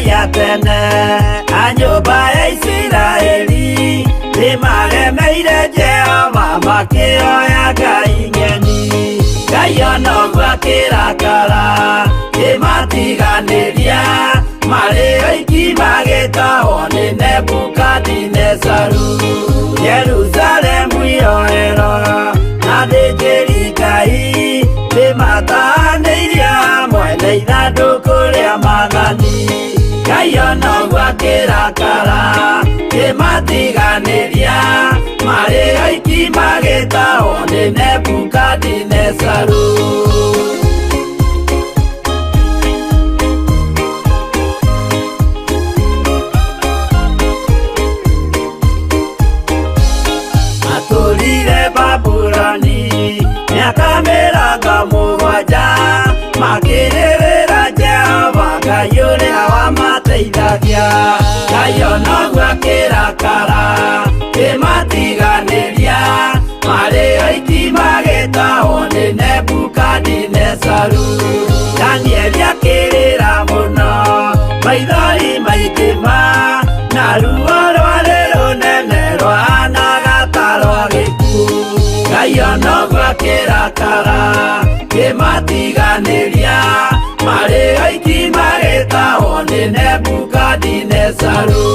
yatene anyumba ya Isiraeli nimaremeire Jehova makĩoya Ngai ng'eni. Ngai onogwo akĩrakara kĩmatiganĩria marĩ oiki magĩtahwo nĩ Nebukadinezaru. Jerusalemu iroero na athĩnjĩri Ngai nĩmatahanĩirie hamwe na ithandũkũ rĩa Mwathani. Ngai onogwo akĩrakara kĩmatiganĩria marĩ oiki magĩtahwo nĩ Nebukadinezaru. Atũrire Babuloni mĩaka mĩrongo mũgwanja makĩrĩrĩra Jehova Ngai ũrĩa wamateithagia. Ngai onogwo akĩrakara kĩmatiganĩria marĩ oiki magĩtahwo nĩ Nebukadinezaru. Danieli akĩrĩra mũno maithori maikĩma na ruo rwarĩ rũnene rwahanaga ta rwa gĩkuũ. Ngai onogwo akĩrakara kĩmatiganĩria marĩ oiki magĩtahwo nĩ Nebukadinezaru.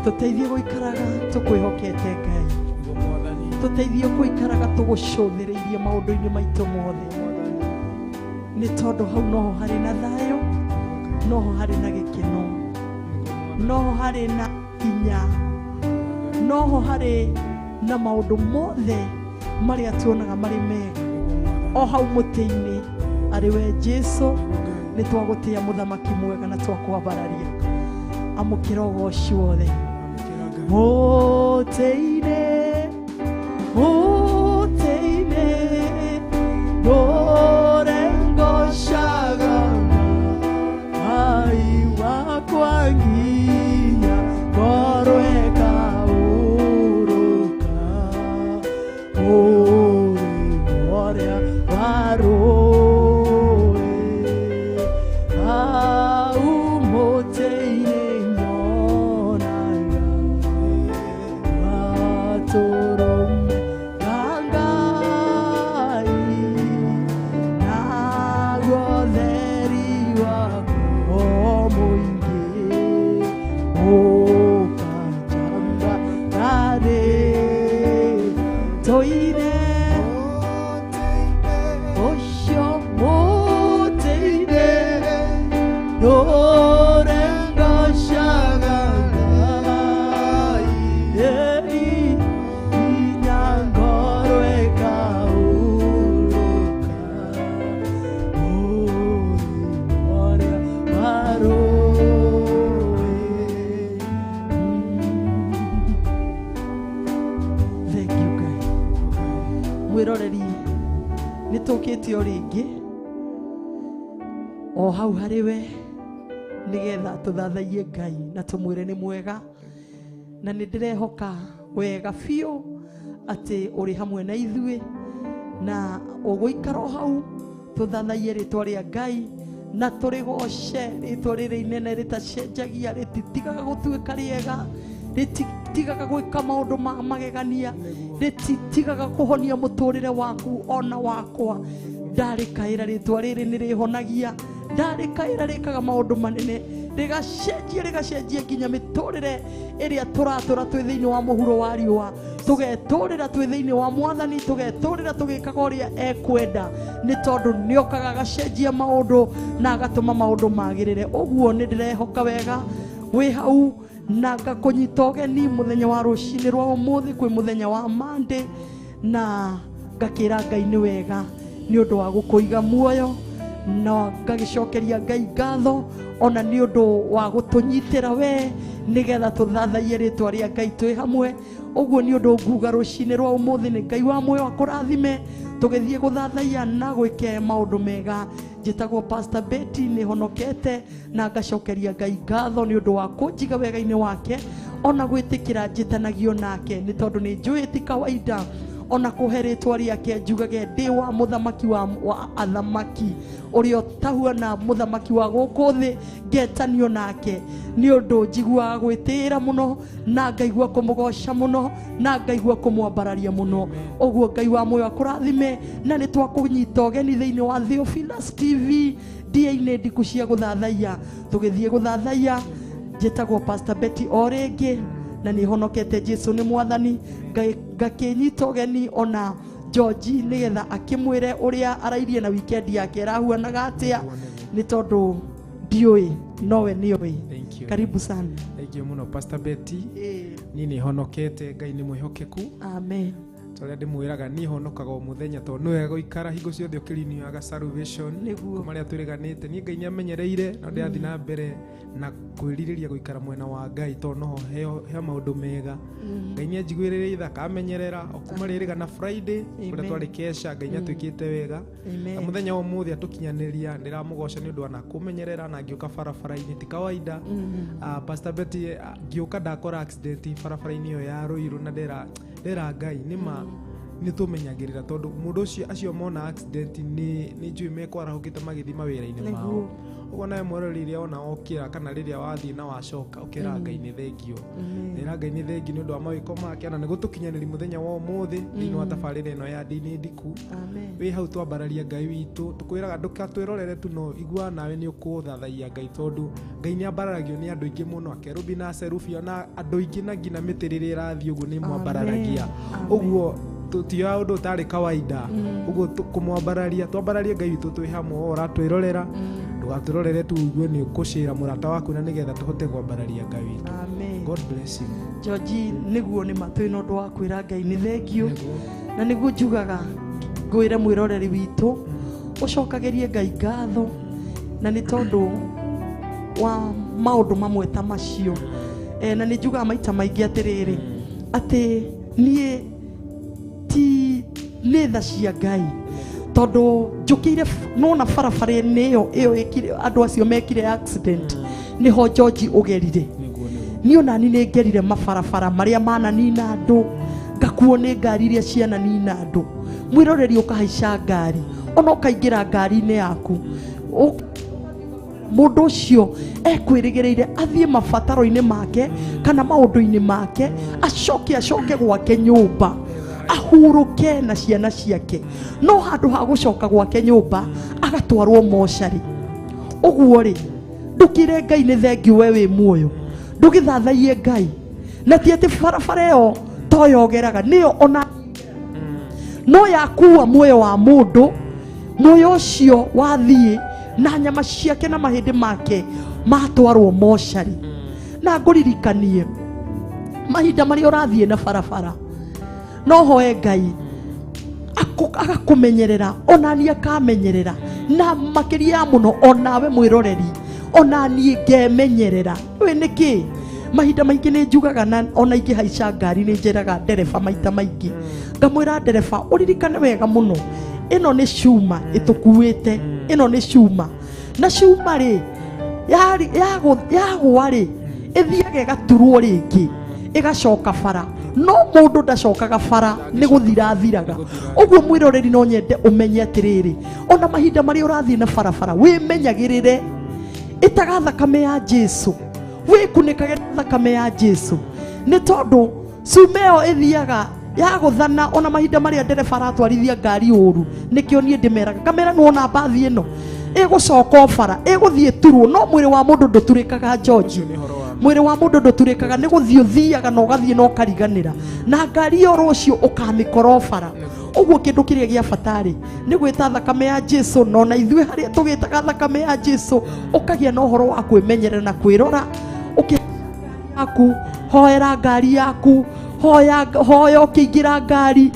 tuteithie guikaraga tukwihokete Ngai tuteithie guikaraga tugucũthĩrĩirie maũndũ-inĩ maitũ mothe nĩ tondũ hau noho harĩ na thayũ noho harĩ na gĩkeno noho harĩ na hinya noho harĩ na maũndũ mothe marĩa tuonaga marĩ mega o hau mũtĩ-inĩ arĩ we Jesũ nĩ twagũtĩa mũthamaki mwega na twakwambararia amũkĩra ũgooci wothe mũtĩ-inĩ norengocaga ai wakwa nginya ngorweka uruka uri ũrĩa warũĩ au mũtĩ-inĩ nyonaga watũrũme Ngai naguo theri wako mũingĩ ũkanjanga narĩ tũine ũcio mũtĩ-inĩ norengocaga Ngai hinya ngorweka uruka ũrĩa warũĩ. Thank you Ngai mwĩroreri nĩ tũkĩte o rĩngĩ o hau harĩ we nĩgetha tũthathaie Ngai na tũmwĩre nĩ mwega na nĩ ndĩrehoka wega biũ atĩ ũrĩ hamwe na ithuĩ na ũgũikara o hau tũthathaie rĩtwa rĩa Ngai na tũrĩgoce rĩtwa rĩrĩ inene rĩtacenjagia rĩtitigaga gũtuĩka rĩega rĩtitigaga gwĩka maũndũ ma magegania rĩtitigaga kũhonia mũtũrĩre waku ona wakwa ndarĩkaĩra rĩtwa rĩrĩ nĩ rĩhonagia ndarĩkaĩra rĩkaga maũndũ manene rĩgacenjia nginya mĩtũrĩre ĩrĩa tũratũra twĩ thĩinĩ wa mũhuro wa riũa tũgetũrĩra twĩ thĩinĩ wa Mwathani tũgetũrĩra tũgĩkaga ũrĩa ekwenda nĩ tondũ nĩokaga agacenjia maũndũ na agatũma maũndũ magĩrĩre ũguo nĩ ndĩrehoka wega wĩ hau na ngakũnyita ũgeni mũthenya wa rũcinĩ rwa ũmũthĩ kwĩ mũthenya wa Monday na ngakĩra Ngai nĩ wega nĩ ũndũ wa gũkũiga muoyo na ngagĩcokeria Ngai ngatho ona nĩ ũndũ wa gũtũnyitĩra we nĩgetha tũthathaie rĩtwa rĩa Ngai twĩ hamwe ũguo nĩ ũndũ nguga rũcinĩ rwa ũmũthĩ nĩ Ngai wa muoyo akũrathime tũgĩthiĩ gũthathaia na gwĩka maũndũ mega njĩtagwo Pastor Betty nĩ honokete na ngacokeria Ngai ngatho nĩ ũndũ wa kũnjiga wega-inĩ wake ona gwĩtĩkĩra njĩtanagio nake nĩ tondũ nĩ njũĩ ti kawaida ona kũhe rĩtwa rĩake njugage ndĩ wa mũthamaki wa athamaki ũrĩa ũtahuana mũthamaki wa gũkũ thĩ ngetanio nake nĩ ũndũ njiguaga gwĩtĩĩra mũno na ngaigua kũmũgoca mũno na ngaigua kũmwambararia mũno ũguo Ngai wa muoyo akũrathime na nĩ twakũnyita ũgeni thĩinĩ wa Theophilus TV ndia-inĩ ndiku cia gũthathaia tũgĩthiĩ gũthathaia njĩtagwo Pastor Betty o rĩngĩ na nĩ honokete Jesũ nĩ Mwathani ngakĩnyita ũgeni ona George nĩgetha akĩmwĩre ũrĩa arairie na weekend yake rahuanaga atĩa nĩ tondũ ndiũĩ nowe nĩoĩ karibu sana. Thank you muno Pastor Betty niĩ nĩ honokete Ngai nĩ mwĩhokeku amen tondũ ndĩmwĩraga niĩ honokaga o mũthenya tondũ nĩ wega gũikara hingo ciothe ũkĩrinioaga salvation kuma rĩa tũrĩganĩte niĩ Ngai nĩamenyereire na ndĩrathiĩ na mbere na kwĩrirĩria gũikara mwena wa Ngai tondũ noho heo maũndũ mega Ngai nĩanjiguĩrĩire ithaka amenyerera o kuma rĩrĩga na Friday kũrĩa twarĩ kesha Ngai nĩatwĩkĩte wega na mũthenya wa ũmũthĩ atũkinyanĩria ndĩramũgoca nĩ ũndũ wa kũmenyerera na ngĩũka barabara-inĩ ti kawaida Pastor Betty ngĩũka ndakora accident barabara-inĩ ĩyo ya Rũirũ na ndera Ngai nĩma nĩ tũmenyagĩrĩra tondũ mũndũ ũcio acio mona accident nĩ njũĩ mekwarahũkĩte magĩthiĩ mawĩra-inĩ mao. Ũguo nawe mweroreri rĩrĩa ona okĩra kana rĩrĩa wathiĩ na wacoka ũkĩra Ngai nĩ thengio. Nĩra Ngai nĩ thengio nĩ ũndũ wa mawĩko make, ona nĩguo tũkinyanĩria mũthenya wa ũmũthĩ thĩinĩ wa tabarĩra ĩno ya Ndini Ndiku. Wĩ hau twambararia Ngai witũ, tũkwĩraga ndũgatwĩrorere tu, no igua nawe nĩ ũkũthathaia Ngai tondũ Ngai nĩ ambararagio nĩ andũ aingĩ mũno, akerubi na aserubi, ona andũ aingĩ na nginya mĩtĩ rĩrĩa ĩrathiĩ ũguo nĩ mwambararagia. Ũguo tũtioya ũndũ ũtarĩ kawaida. Ũguo kũmwambararia, twambararie Ngai witũ twĩ hamwe, ũratwĩrorera ndũgatwĩrorere tu ugue nĩ ũkũcĩra mũrata waku na nĩgetha tũhote kwambararia Ngai witũ. God bless you. George, nĩguo nĩ matwĩ na ũndũ wa kwĩra Ngai nĩ thengio, na nĩguo njugaga ngwĩre mwĩroreri witũ ũcokagĩrie Ngai ngatho, na nĩ tondũ wa maũndũ mamwe ta macio. Na nĩ njugaga maita maingĩ atĩrĩrĩ atĩ niĩ ti nĩ tha cia Ngai, tondũ njũkĩire nona barabara-inĩ ĩyo ĩkire andũ acio mekire accident nĩho George ũgerire. Niĩ onani nĩ ngerire mabarabara marĩa mananina andũ, ngakuo nĩ ngari iria ciananina andũ. Mwĩroreri ũkahaica ngari, ona ũkaingĩra ngari-inĩ yaku, mũndũ ũcio ekwĩrĩgĩrĩire athiĩ mabataro-inĩ make kana maũndũ-inĩ make, acoke gwake nyũmba ahurũke na ciana ciake, no handũ ha gũcoka gwake nyũmba agatwarwo mocarĩ. Ũguo rĩ, ndũkire Ngai nĩ thengio we wĩ muoyo, ndũgĩthathaie Ngai, na ti atĩ barabara ĩyo toyo ũgeraga nĩyo ona no yakua muoyo wa mũndũ, muoyo ũcio wathiĩ na nyama ciake na mahĩndĩ make matwarwo mocarĩ. Na ngũririkanie mahinda marĩa ũrathiĩ na barabara, no hoe Ngai agakũmenyerera, onani akamenyerera, na makĩria mũno onawe mwĩroreri, onani ngemenyerera. We nĩkĩ mahinda maingĩ nĩ njugaga, na ona ingĩhaica ngari nĩ njeraga ndereba maita maingĩ, ngamwĩra ndereba ũririkane wega mũno, ĩno nĩ cuma ĩtũkuĩte, ĩno nĩ cuma, na cuma rĩ yagũa rĩ ĩthiaga ĩgaturwo rĩngĩ ĩgacoka bara, no mũndũ ndacokaga bara, nĩ gũthira thiraga. Ũguo mwĩroreri no nyende ũmenye atĩrĩrĩ, ona mahinda marĩa ũrathiĩ na barabara wĩmenyagĩrĩre, ĩtaga thakame ya Jesũ, wĩkunĩkage thakame ya Jesũ, nĩ tondũ cuma ĩyo ĩthiaga yagũthana. Ona mahinda marĩa ndereba aratwarithia ngari ũru, nĩkĩo niĩ ndĩmeraga, kamera nuona mbathi ĩno ĩgũcoka bara, ĩgũthiĩ turwo, no mwĩrĩ wa mũndũ ndũturĩkaga George. Mwĩrĩ wa mũndũ ndũturĩkaga, nĩ gũthiĩ ũthiaga na ũgathiĩ na ũkariganĩra, na ngari ĩyo rũciũ ũkamĩkora bara. Ũguo kĩndũ kĩrĩa gĩa bata rĩ nĩ gwĩta thakame ya Jesũ, no na ithuĩ harĩa tũgĩtaga thakame ya Jesũ ũkagĩa na ũhoro wa kwĩmenyerera na kwĩrora, yaku hoera ngari yaku, hoya ũkĩingĩra ngari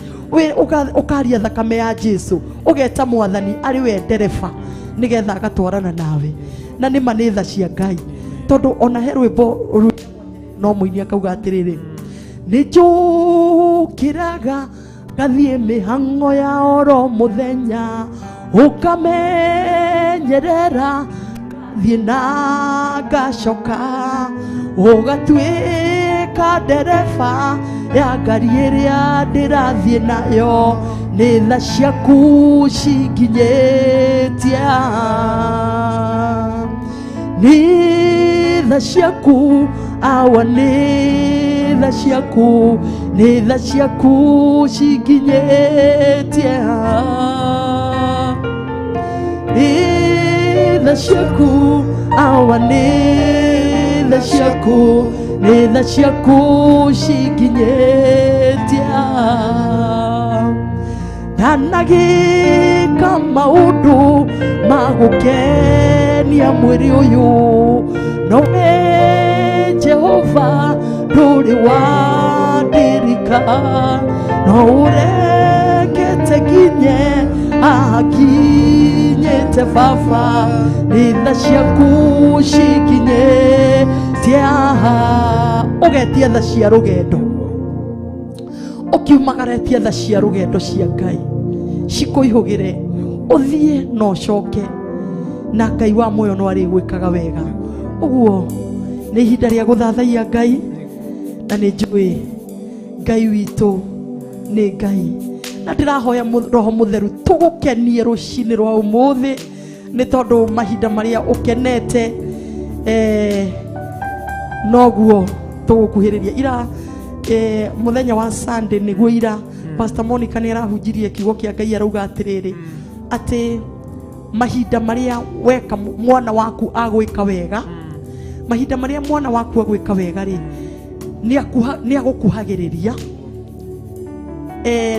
ũkaria thakame ya Jesũ, ũgeta Mwathani arĩ we ndereba, nĩgetha agatwarana nawe. Na nĩma nĩ tha cia Ngai, tondũ ona he rwĩmbo no mũini akauga atĩrĩrĩ, nĩ njũkĩraga ngathiĩ mĩhang'o ya oro mũthenya, ũkamenyerera thiĩ na ngacoka, ũgatuĩka ndereba ya ngari ĩrĩa ndĩrathiĩ nayo, nĩ tha ciaku cinginyĩtie, nĩ tha ciaku awa, nĩ tha ciaku, nĩ tha ciaku cinginyĩtie, nĩ tha ciaku awa, nĩ tha ciaku, nĩ tha ciaku cinginyĩtie, ndanagĩka maũndũ ma gũkenia mwĩrĩ ũyũ, no wee Jehova ndũrĩ wandirika, no ũrekete nginye akinyĩte baba, nĩ tha ciaku cikinyĩtie. Ũgetia tha cia rũgendo, ũkiumagaretia tha cia rũgendo cia Ngai cikũihũgĩre, ũthiĩ na ũcoke, na Ngai wa muoyo no arĩ gwĩkaga wega. Ũguo nĩ ihinda rĩa gũthathaia Ngai, na nĩ njũĩ Ngai witũ nĩ Ngai, na ndirahoya roho mutheru tugukenie rucini rwa umuthi ni tondu mahinda maria ukenete noguo tugukuhiriria ira muthenya wa Sunday niguo ira Pastor Monica ni arahunjirie kiugo kia Ngai arauga atiriri ati mahinda maria weka mwana waku agwika wega mahinda maria mwana waku agwika wega ri ni agukuhagiriria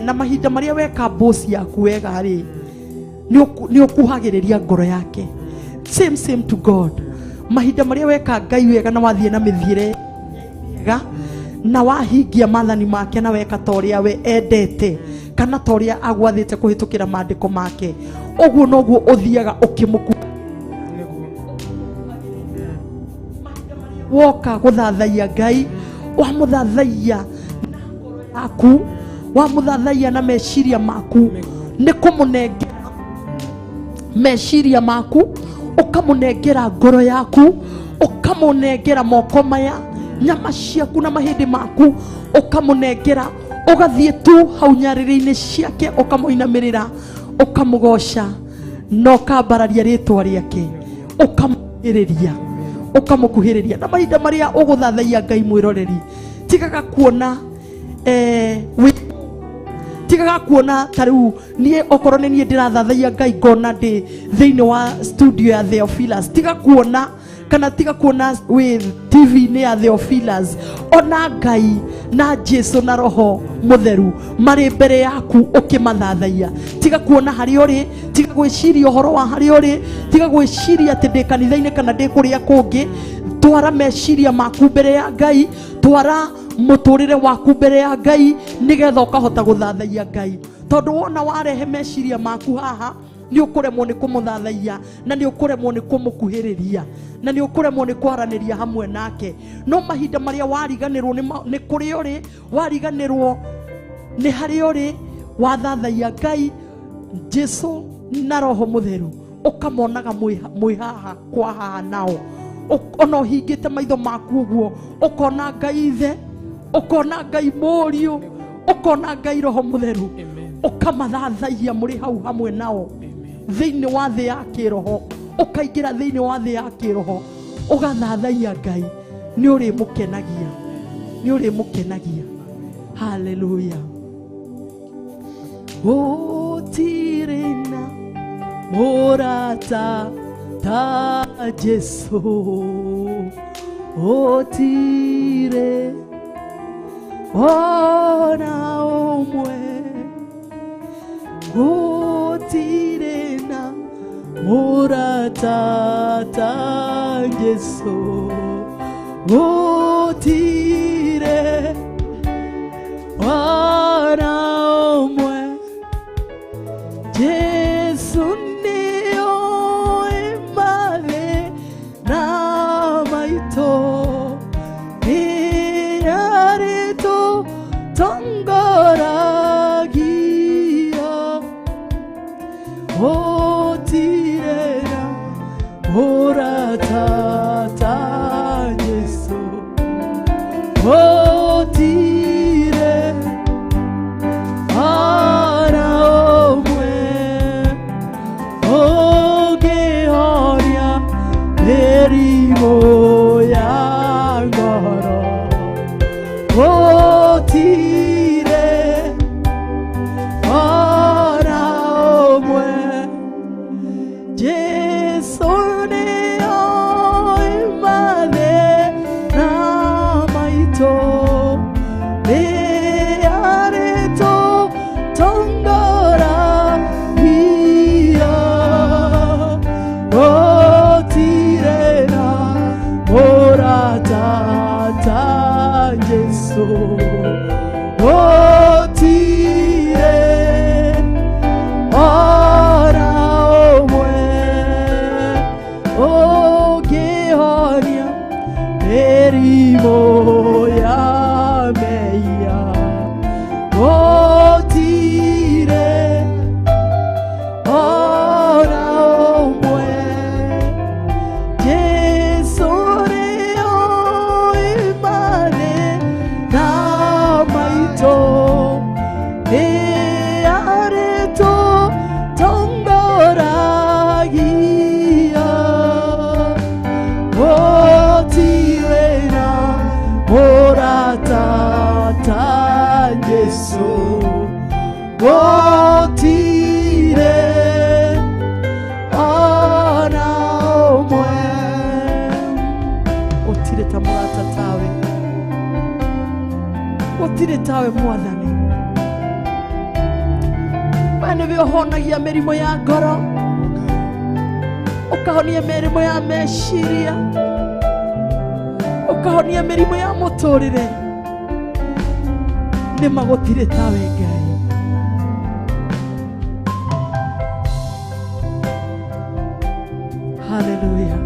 na mahinda maria weka boss yaku wega ri ni ukuhagiriria ngoro yake same to God mahinda maria weka Ngai wega na wathie na mithiire wega na wahingia mathani make na weka toria we endete kana toria agwathite kuhitukira maandiko make oguo noguo uthiaga ukimuku woka guthathaia Ngai wa muthathaia aku wa muthathaia na meciria maku ni kumunengera meciria maku ukamunengera ngoro yaku ukamunengera moko maya nyama ciaku na mahindi maku ukamunengera ugathie tu hau nyariri-ini ciake ukamuinamirira ukamugosha no kambararia ritwa riake ukamukuhiriria na mahinda maria uguthathaia Ngai mwiroreri tigaga kuona tigaga kuona tariu nie okorwo ni nie ndirathathaia Ngai ngona ndi thiini wa studio ya Theophilus tiga kuona kana tiga kuona with TV ni ya Theophilus ona Ngai na Jesu na roho mutheru mari mbere yaku ukimathathaia tiga kuona hari uri tiga gwiciria uhoro wa hari uri tiga gwiciria ati ndi kanitha-ini kana ndi kuria kungi twara meciria maku mbere ya Ngai twara muturire waku mbere ya Ngai nigetha ukahota guthathaia Ngai tondu wona warehe meciria maku haha ni ukuremwo ni kumuthathaia na ni ukuremwo ni kumukuhiriria na ni ukuremwo ni kwaraniria hamwe nake no mahinda maria wariganirwo ni kuri uri wariganirwo ni hari uri wathathaia Ngai Jesu na roho mutheru ukamonaga mwihaha kwa haha nao ona uhingite maitho maku uguo ukona Ngai ithe ukona Ngai muriu ukona Ngai roho mutheru ukamathathaia muri hau hamwe nao thiini wa thi ya kiroho ukaingira thiini wa thi ya kiroho ugathathaia Ngai ni uri mukenagia haleluya utirina murata ta Jesu otire ona umwe otire na murata ta Jesu otire ona umwe Jesu nio imale na maito niarito tongoragia otirera murata ta Jesu gũtirĩ ona ũmwe. Gũtirĩ ta mũrata tawe, gũtirĩ tawe Mwathani. We nĩwe ũhonagia mĩrimũ ya ngoro, ũkahonia mĩrimũ ya meciria, ũkahonia mĩrimũ ya mũtũrĩre. Nĩma gũtirĩ tawe Ngai. Hallelujah.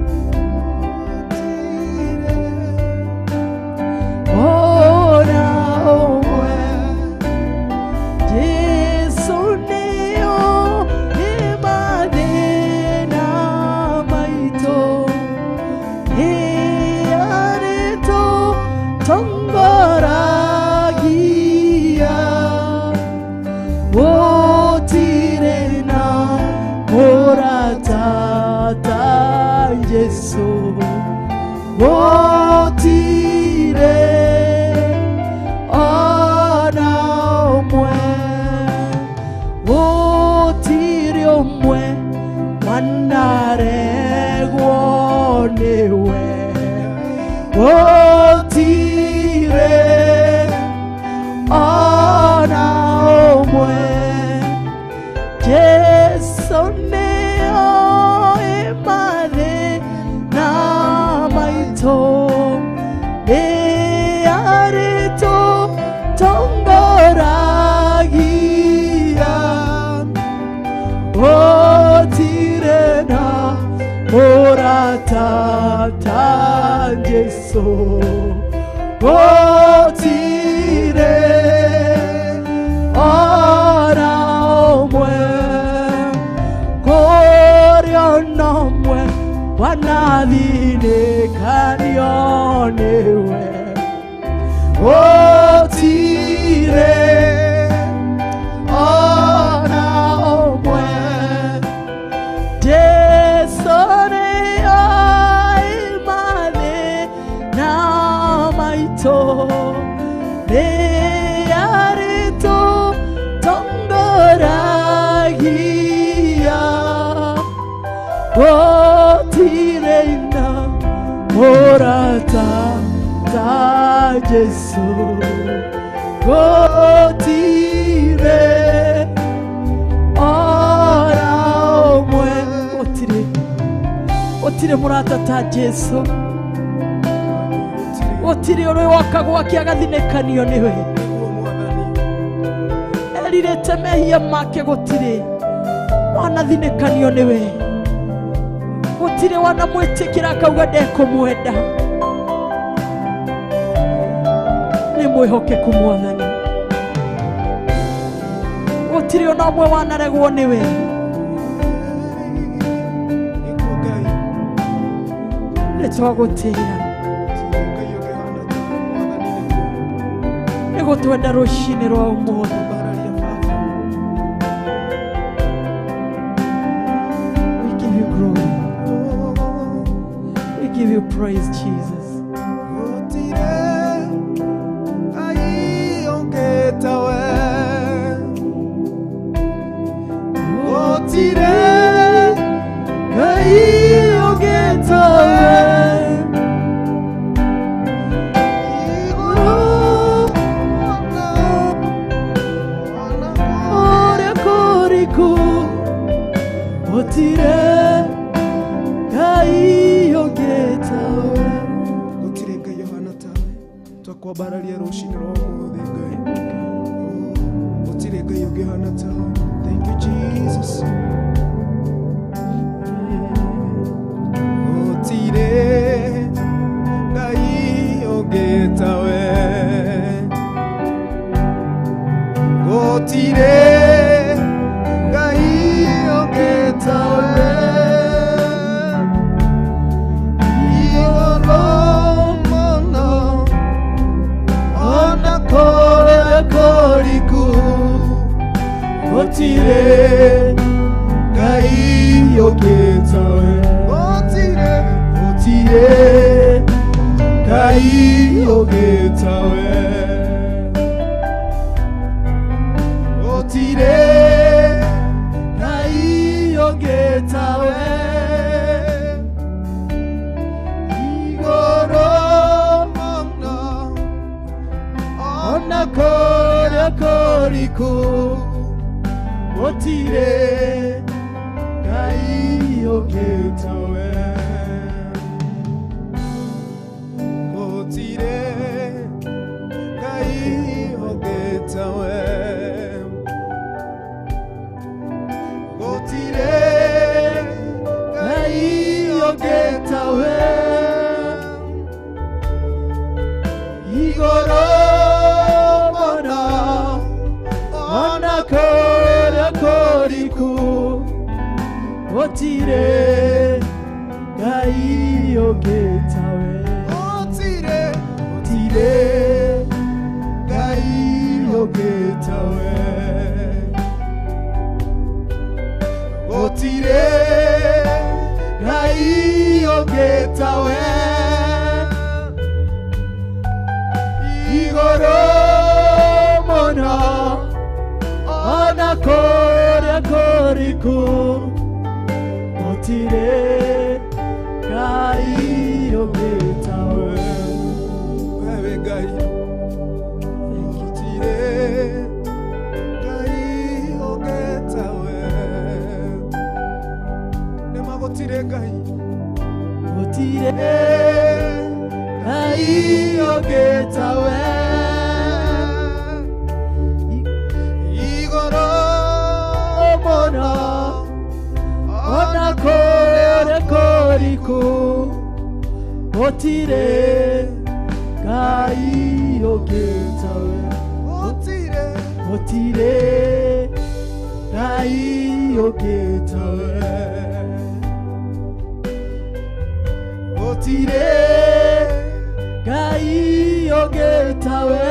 Gũtirĩ mũrata ta Jesu. Gũtirĩ ũrĩ woka gwake agathinĩkanio nĩwe. Erirĩte mehia make, gũtirĩ wanathinĩkanio nĩwe. Gũtirĩ wanamwĩtĩkĩra akauga ndekũmwenda. Nĩ mwĩhokeku Mwathani. Gũtirĩ ona ũmwe wanaregwo nĩwe. Nĩtwagũtĩĩa, nĩgũtwenda rũcinĩ rwa ũmũthĩ. We give you glory. We give you praise, Jesus. Thank you, Jesus. Otire gai ogetawe otire gai ogetawe gotire ngai ongetawe igoro mona ona kore koriku gotire ngai ongetawe gotire ngai ongetawe gotire ngai ongetawe igoro mona ona kore koriku gotire ngai ongetawe gotire ngai ongetawe gotire ngai ongetawe igoro mona ona kore koriku gotire ngai ongetawe wewe ngai gotire ngai ongetawe nema gotire ngai ongetawe igoro mona ona kore koriku gotire ngai ongetawe gotire ngai ongetawe gotire ngai ongetawe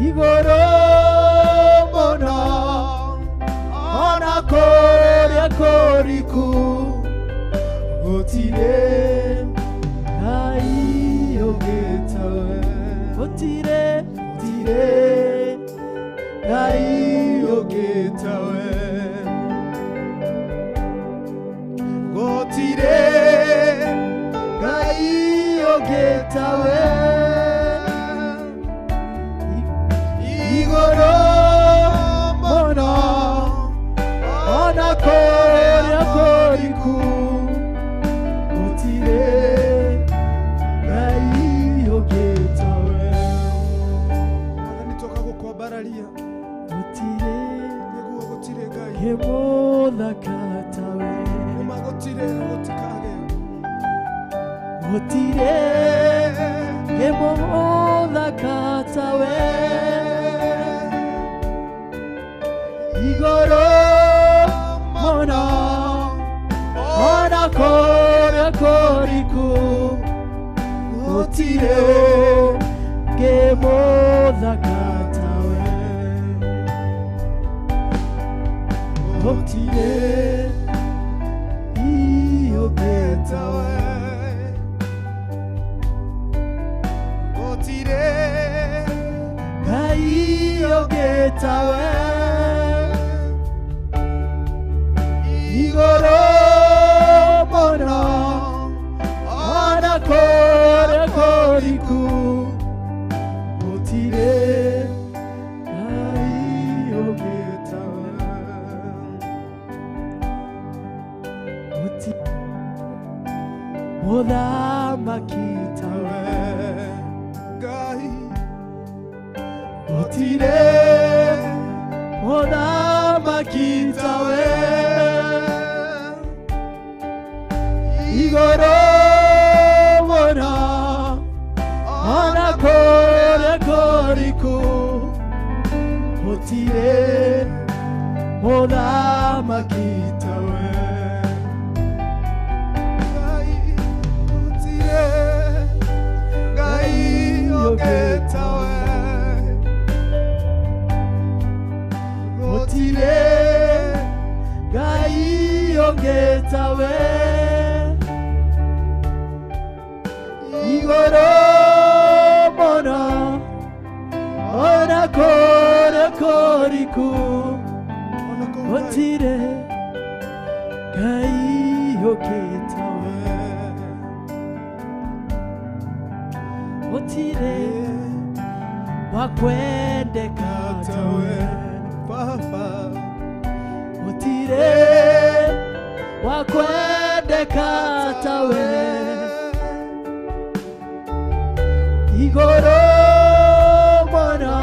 igoro mona ona kore koriku gotire ngai ongetawe gotire ngai ongetawe gotire ngai ongetawe igoro mona ona kore koriku gotire ngai ongetawe nitoka gukwambararia gotire niguo gotire ngai gemuthakatawe uma gotire gotikage gotire gemuthakatawe igoro mona ona kore koriku gotire gemuthakatawe gotire ongetawe gotire ngai ongetawe igoro mona ona kore koriku gotire ngai ongetawe muthamakitawe ngai gotire muthamakitawe igoro mona ona kore koriku gotire muthamakitawe ngai ongetawe gotire ngai ongetawe igoro mona ona kore koriku otire Ngai oketawe otire wakwendeka tawe Papa otire wakwendeka tawe igoro mona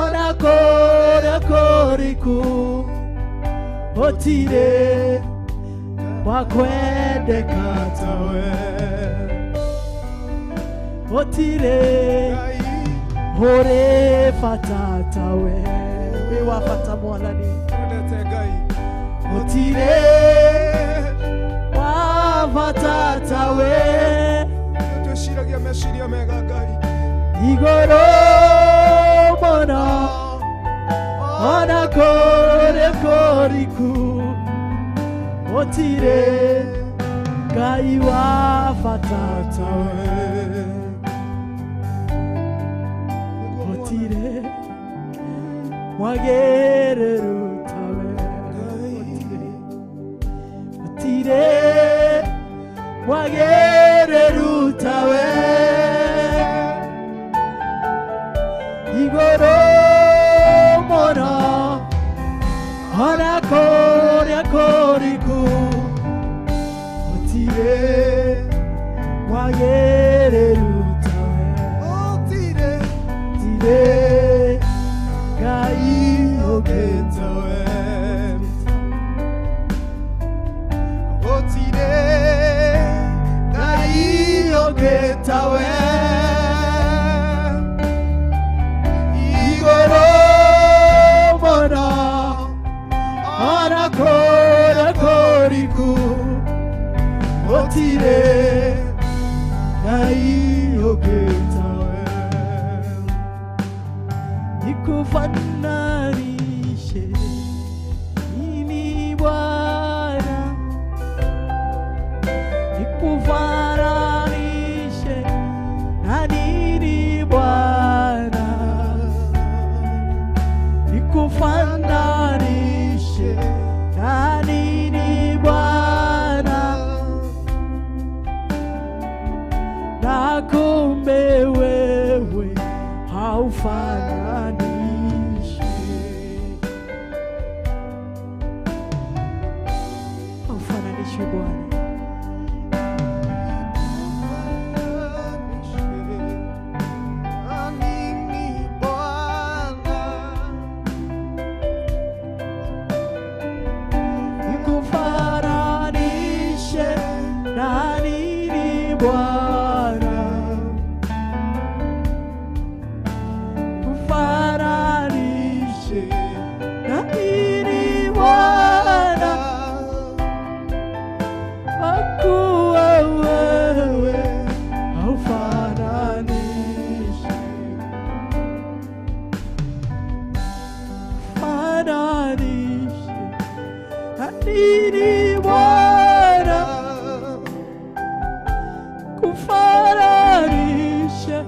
ona kora koriku otire wakwendeka tawe otire hore fatatawe wiwa fatamwalani otire wa fatatawe tushiragia meshiria mega gai igoro mona ona kore koriku otire gai wa fatatawe otire wagereru tawe otire wagereru tawe igoro mona ona kore koriku otire wagereru tawe otire Gai oketawe otire Gai oketawe igoro mona ona kora koriku otire Gai oketawe nikufananishe nini Bwana nikufananishe na nini Bwana nikufananishe na nini Bwana na kumbe wewe haufananishi Bwana nikufananishe na nini Bwana kufananishe na nini Bwana akuwa wewe haufananishi kufananishe na nini Bwana kufananishe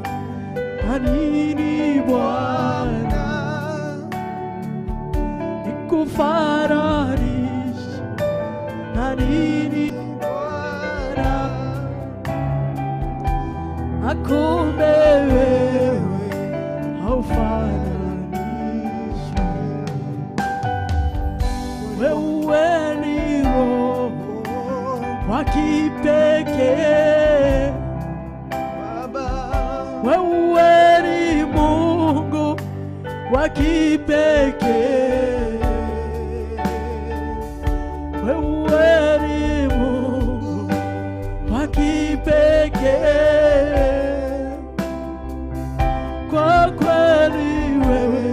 na nini Bwana nikufananishe na nini Bwana akumbe wewe haufananishi wewe ni Roho wa kipekee wewe ni Mungu wa kipekee wewe ni Mungu wa kipekee kwa kweli wewe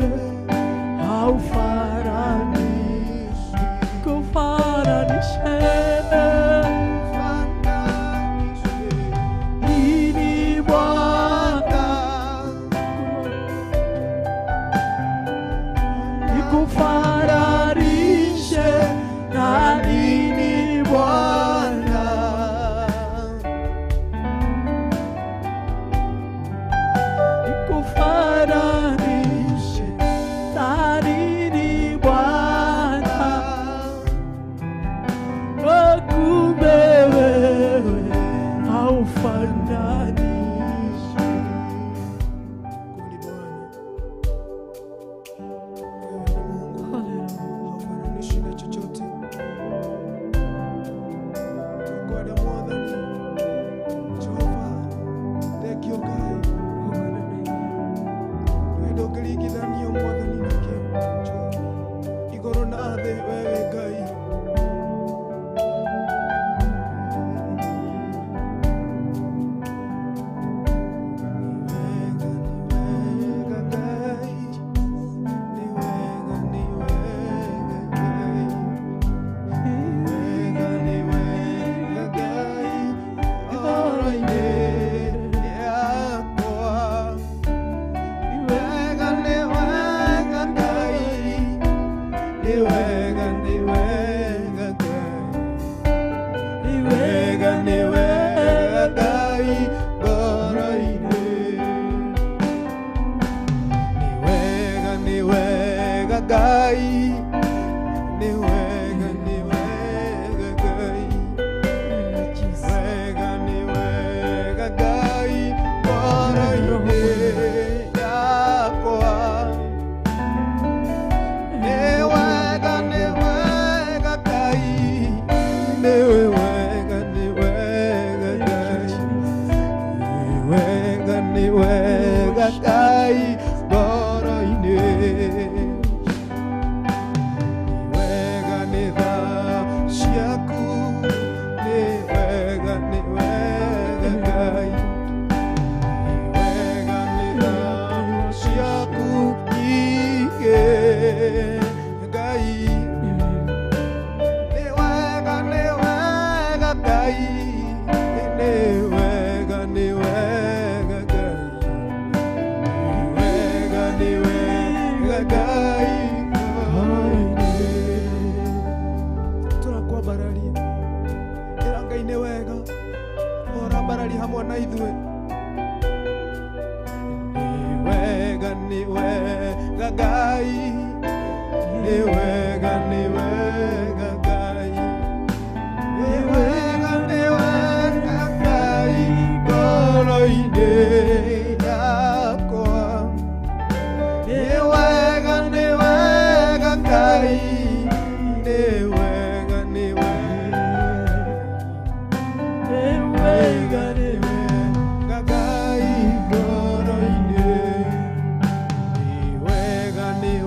haufananishi kufananishe nini Bwana nikufananishe na nini Bwana nikufananishe ndũngĩringithanio Mwathani na kĩo igũrũ na thĩ we wĩ Ngai.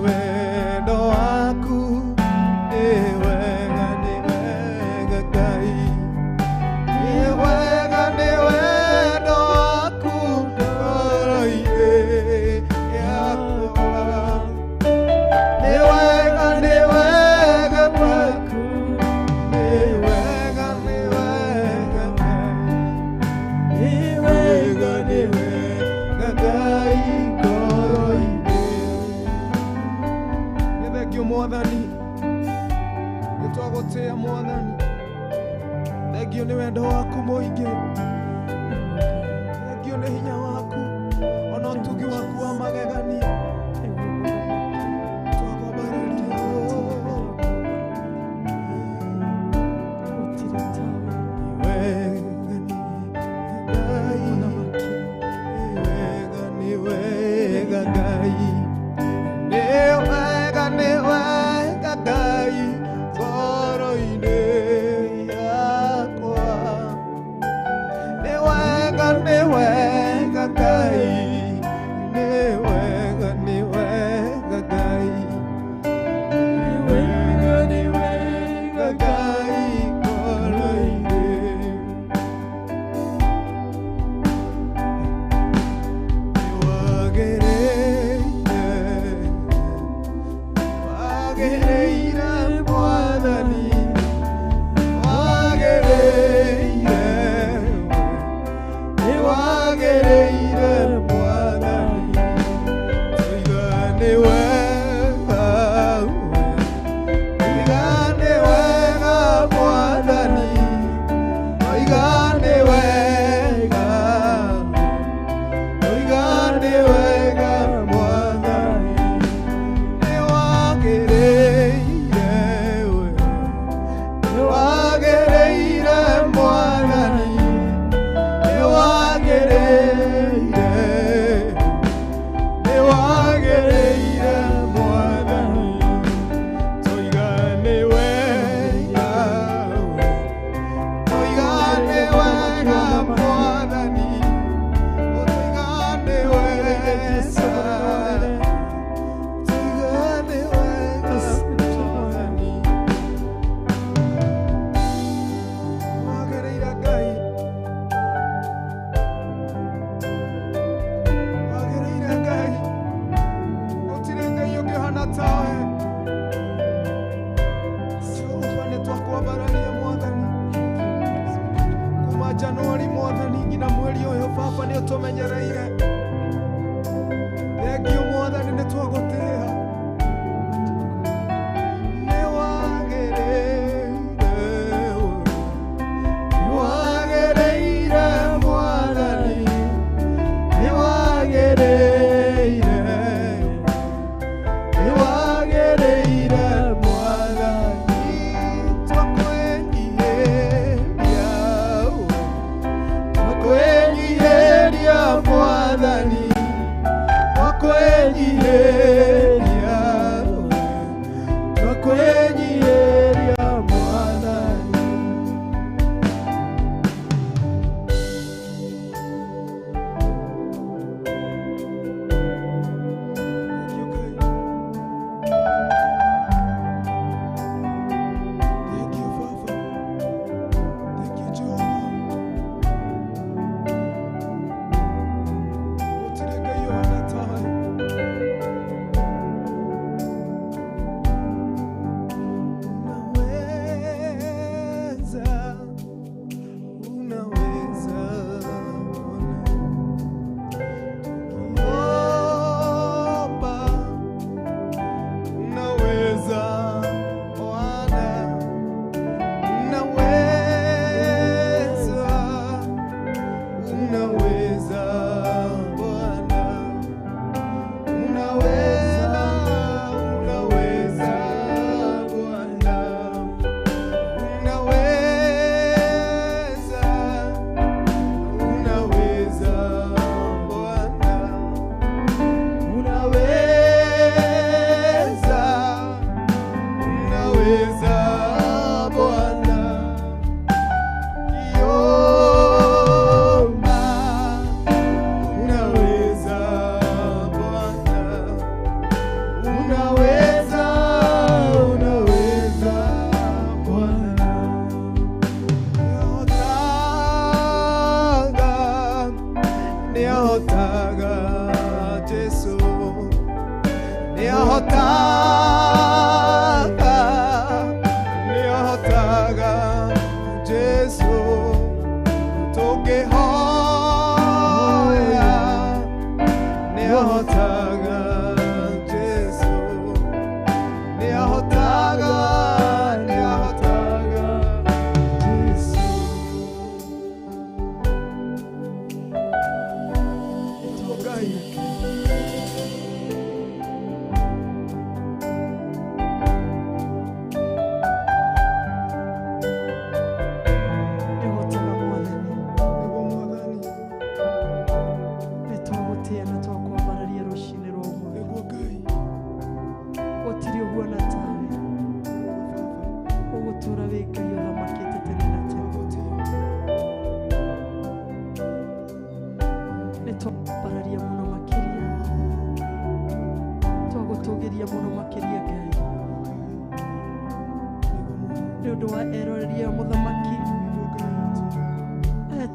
Wendo waku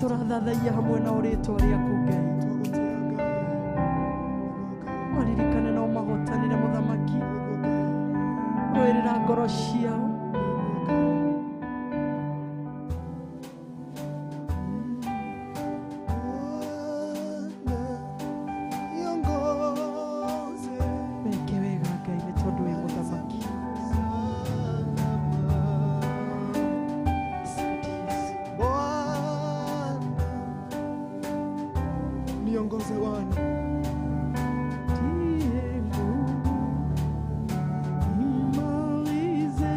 Tũrathathaiya hamwe na ũrĩtwa rĩaku Ngai. Maririkane no mahotanire mũthamaki. Rũĩrĩra ngoro ciao. Meke wega Ngai nĩ tondũ wĩ mũthamaki. Niongoze Bwana. Nimalize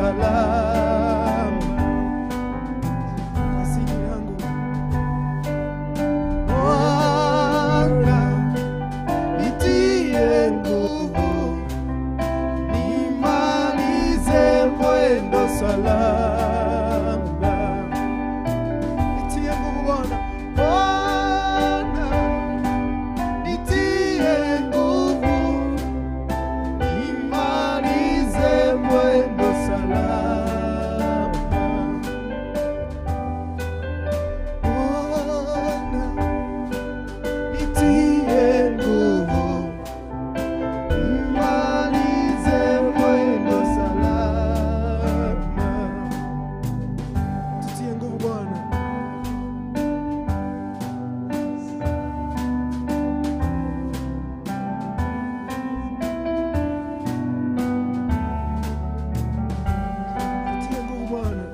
salama. Asili yangu Bwana, nitie nguvu, nimalize mwendo salama. Nitie nguvu Bwana, Bwana, nitie nguvu, nimalize mwendo salama. Bwana, nitie nguvu, nimalize mwendo salama. Tutie nguvu Bwana. Tutie nguvu Bwana.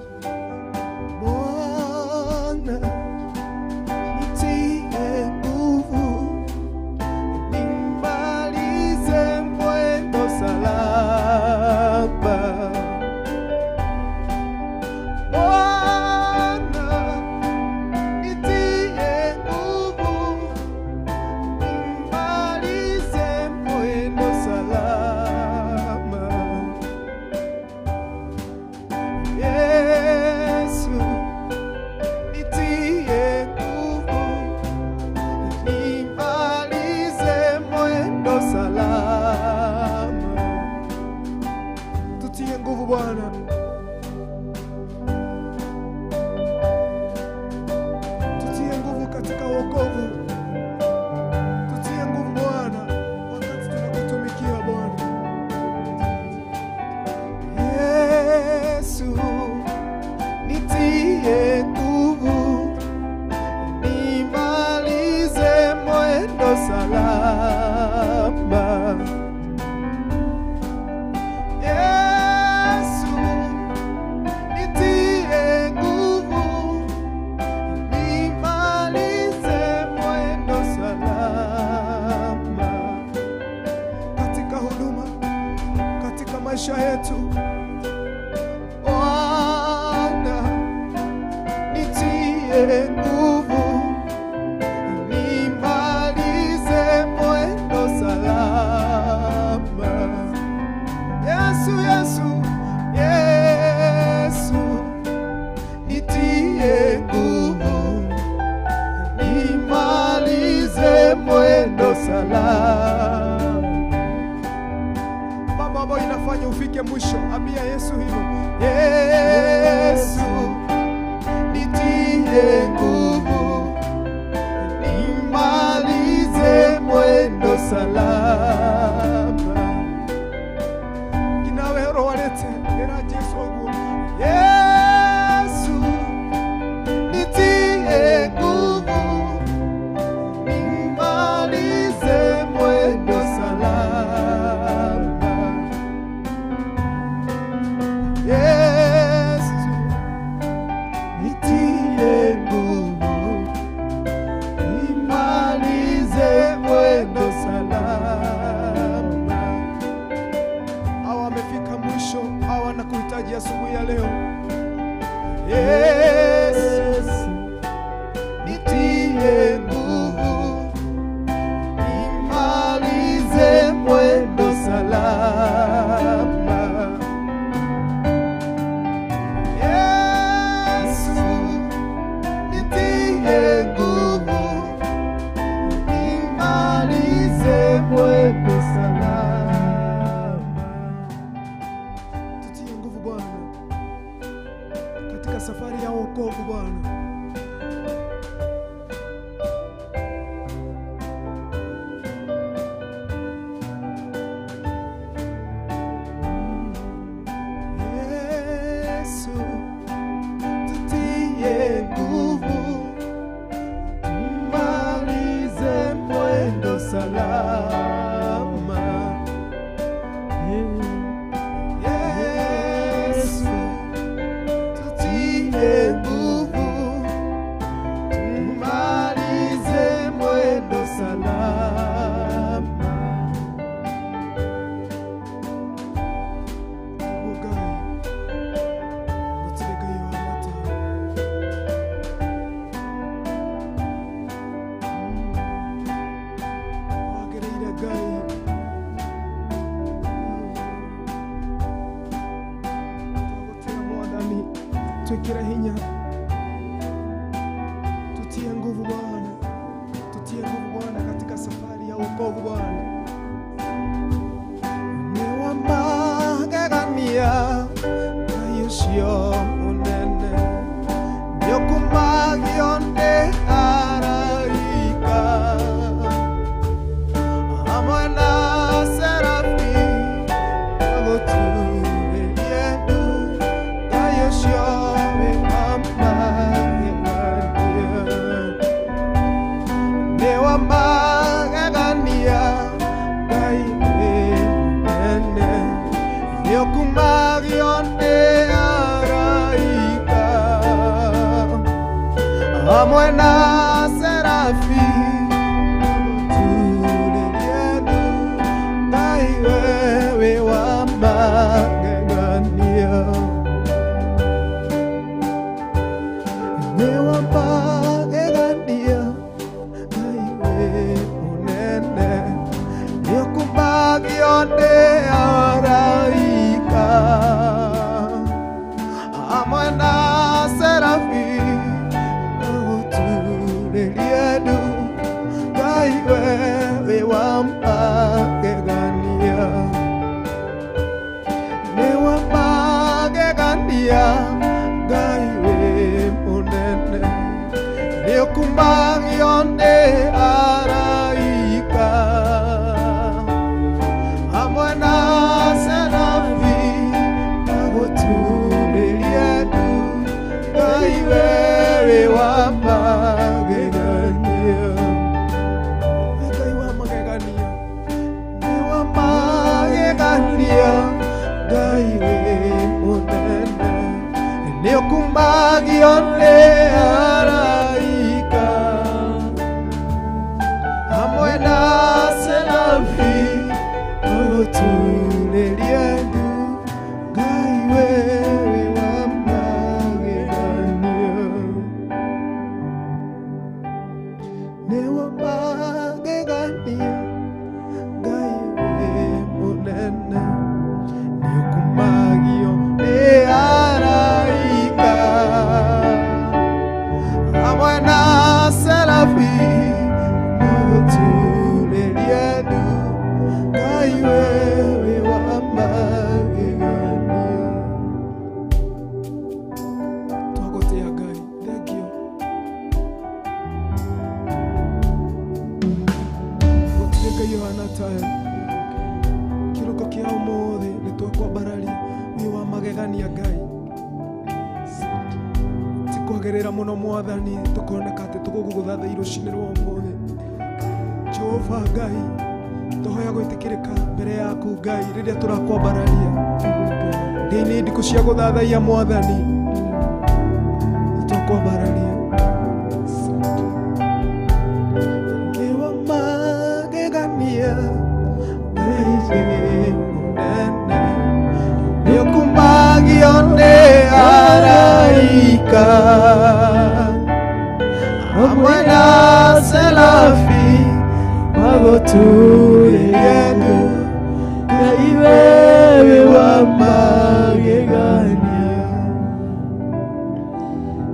Bwana, nitie nguvu, nimalize mwendo salama. Bwana, nitie nguvu, nimalize mwendo salama. Yesu, nitie nguvu, nimalize mwendo salama. Tutie nguvu Bwana. Tutie nguvu katika wokovu. Tutie nguvu Bwana wakati tunakutumikia Bwana. Yesu, nitie nguvu, nimalize mwendo salama. Yesu, nitie nguvu, nimalize mwendo salama. Katika huduma, katika maisha yetu Bwana, nitie nguvu, nimalize mwendo salama. Yesu, Yesu, Yesu, nitie nguvu, nimalize mwendo salama. Mambo ambayo inafanya ufike mwisho, ambia Yesu hivyo. Yesu, nitie nguvu, nimalize mwendo salama. Kinawe roho walete era Yesu ogu. Yesu, nitie nguvu, nimalize mwendo salama. Yesu, nitie nguvu, nimalize mwendo salama. Hawa wamefika mwisho, hawa wanakuhitaji asubuhi ya leo. Yesu, nitie nguvu, nimalize mwendo salama. Yesu, nitie nguvu, nimalize mwendo salama. Tutie nguvu Bwana katika safari ya wokovu Bwana. Yesu, tutie nguvu, nimalize mwendo salama. Yesu, tutie nguvu, twikire hinya, tutie nguvu Bwana, tutie nguvu Bwana katika safari ya wokovu Bwana. Ni wa magegania na Yesu munene, nyokumagio nĩ araika hamwe na serafi agũturĩrie ndu na Yesu wĩ amagegania. Nĩ wa magegania Ngai wĩ mũnene, nĩũkumagio nĩ araika hamwe na serafi agũturĩrie ndu Ngai wĩ wa magegania. Nĩ wa magegania Ngai wĩ mũnene, nĩũkumagio nĩ araika hamwe na serafi agũturĩrie ndu Ngai wĩ wa magegania. Nĩ wa magegania Ngai wĩ mũnene, nĩũkumagio nĩ araika hamwe na serafi agũturĩrie ndu Ngai wĩ wa magegania. Ngai wa magegania, nĩ wa magegania Ngai wĩ mũnene, nĩũkumagio nĩ araika hamwe na serafi agũturĩrie ndu Ngai wĩ wa magegania. Nĩ wa magegania Ngai wĩ mũnene, nĩũkumagio nĩ araika hamwe na serafi agũturĩrie ndu Ngai wĩ wa magegania. Twagũtĩa Ngai, thengio. Gũtirĩ Ngai ũhana tawe. Kĩroko kĩa ũmũthĩ nĩtwakwambararia wĩ wa magegania Ngai. Tikwagĩrĩra mũno Mwathani, tũkoneka atĩ tũgũgũthathaiya rũcinĩ rwa ũmũthĩ. Jehova Ngai, tũhoya gwĩtĩkĩrĩka mbere yaku Ngai rĩrĩa tũrakwambararia. Ndĩ ndikũ cia gũthathaiya Mwathani, nĩtwakwambararia. Nĩ wa magegania Ngai wĩ mũnene, nĩũkumagio nĩ araika hamwe na serafi agũturĩrie ndu Ngai wĩ wa magegania.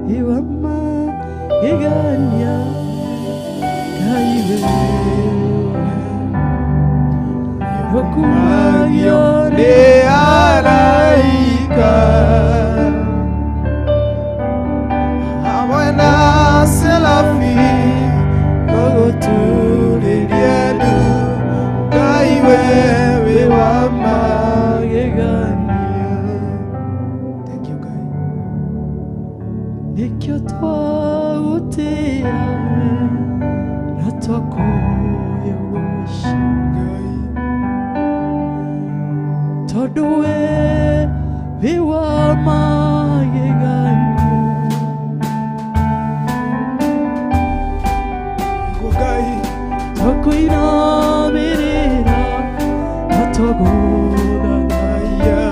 Wĩ wa magegania Ngai wĩ nĩũkumagio nĩ araika hamwe na serafi agũturĩrie ndu Ngai wĩ wa magegania. Thank you Ngai. Nĩkĩo twagũtĩa na twakũyogocia Ngai, tondũ wĩ wa magegania. Ngai, twakũinamĩrĩra na twagũthathaiya,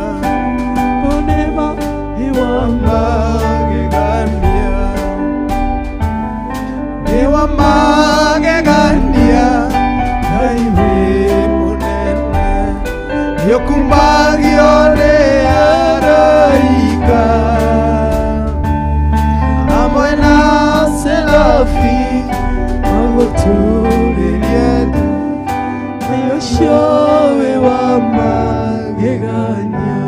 onema wĩ wa magegania. Nĩ wa magegania Ngai wĩ mũnene, nĩũkumagio nĩ araika tuririana Yoshua wa magegania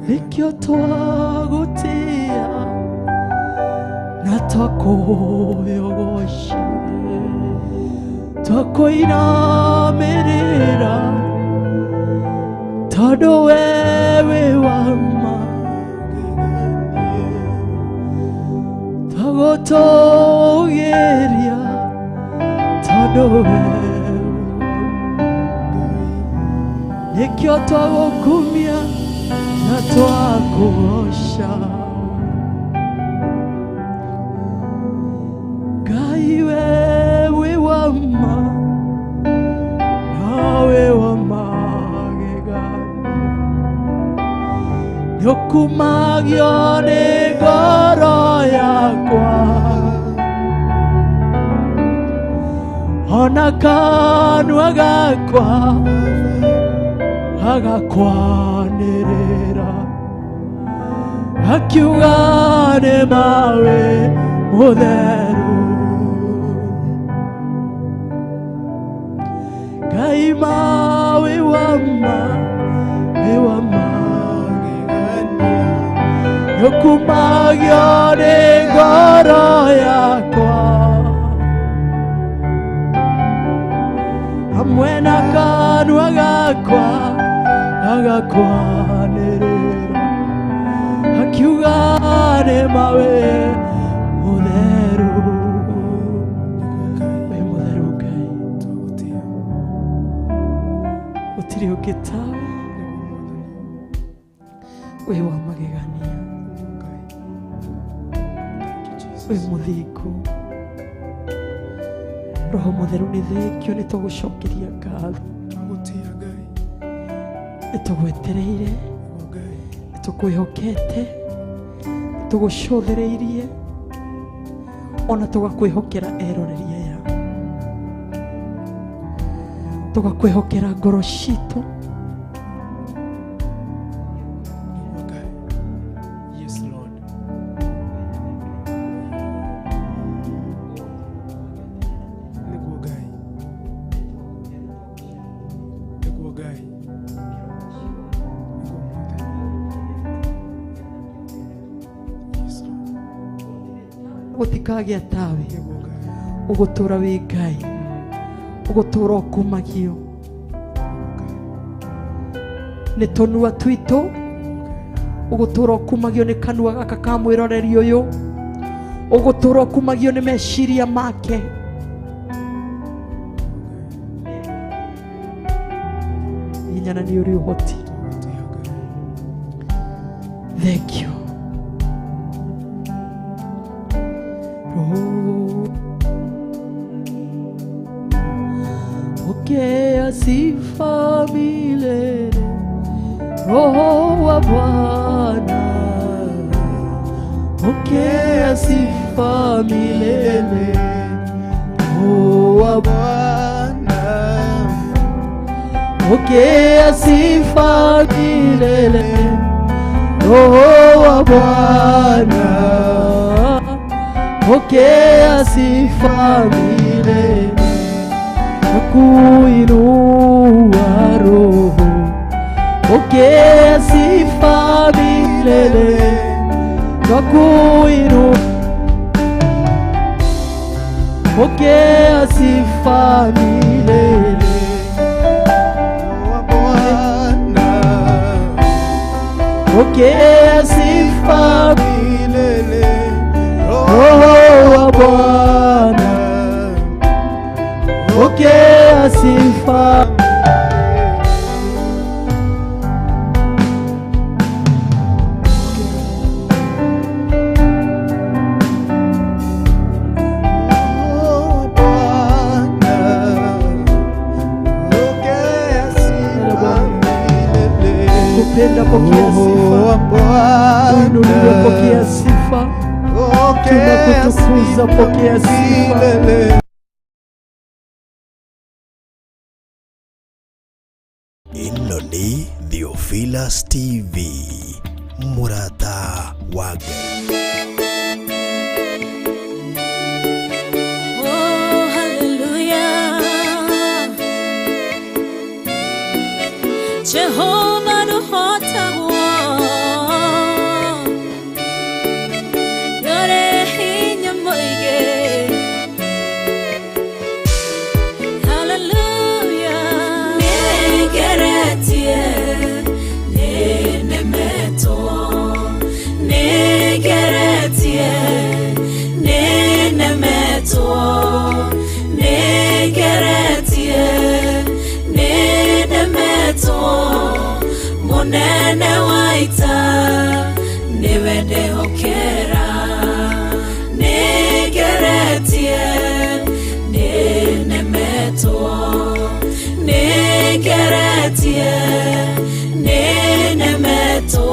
Nikyo twagutia na twakoyogosha twakoinamirira tondu wewe wa magegania twagutugiria tondu wewe nikyo twagukumia na twakugosha Ngai wewe wa nawe wa magegania nĩũkumagio nĩ ngoro yakwa ona kanua gakwa agakwanĩrĩra akiuga nĩ mawe mũtheru Ngai mawe wa magegania nĩũkumagio nĩ ngoro yakwa hamwe na kanua gakwa agakwanĩrĩra akiuga nĩ mawe mũtheru we mũtheru Ngai gũtirĩ ũngĩ tawe we wa magegania we mũthingu Roho mũtheru nĩ thĩkio nĩ tũgũcokeria ngatho nĩ tũgwetereire nĩ tũkwĩhokete nĩ tũgũcũthĩrĩirie ona tũgakwĩhokera eroreria ya tũgakwĩhokera ngoro citũ gũtikagĩa tawe ũgũtũra wĩ Ngai ũgũtũra ũkumagio nĩ tũnua twitũ ũgũtũra ũkumagio nĩ kanua gaka ka mwĩroreri ũyũ ũgũtũra ũkumagio nĩ meciria make hinyana nĩ ũrĩ ũhoti thank you Pokea sifa milele Roho wa Bwana Pokea sifa milele Roho wa Bwana Pokea sifa milele Roho wa Bwana Pokea sifa milele Nakuinua Roho Pokea sifa milele Nakuinua Pokea sifa milele Pokea sifa milele Roho wa Bwana Pokea sifa Kupenda pokea sifa Uinuliwe pokea sifa Tunakutukuza pokea sifa Ino ni Theophilus TV Murata wa Ngai Jehovah no hota wo Yore hinya moige Hallelujah Negeretie Nenemeto Negeretie Nenemeto Negeretie Nenemeto Monene waita Niwende hokera Negeretie Nenemeto Negeretie Nenemeto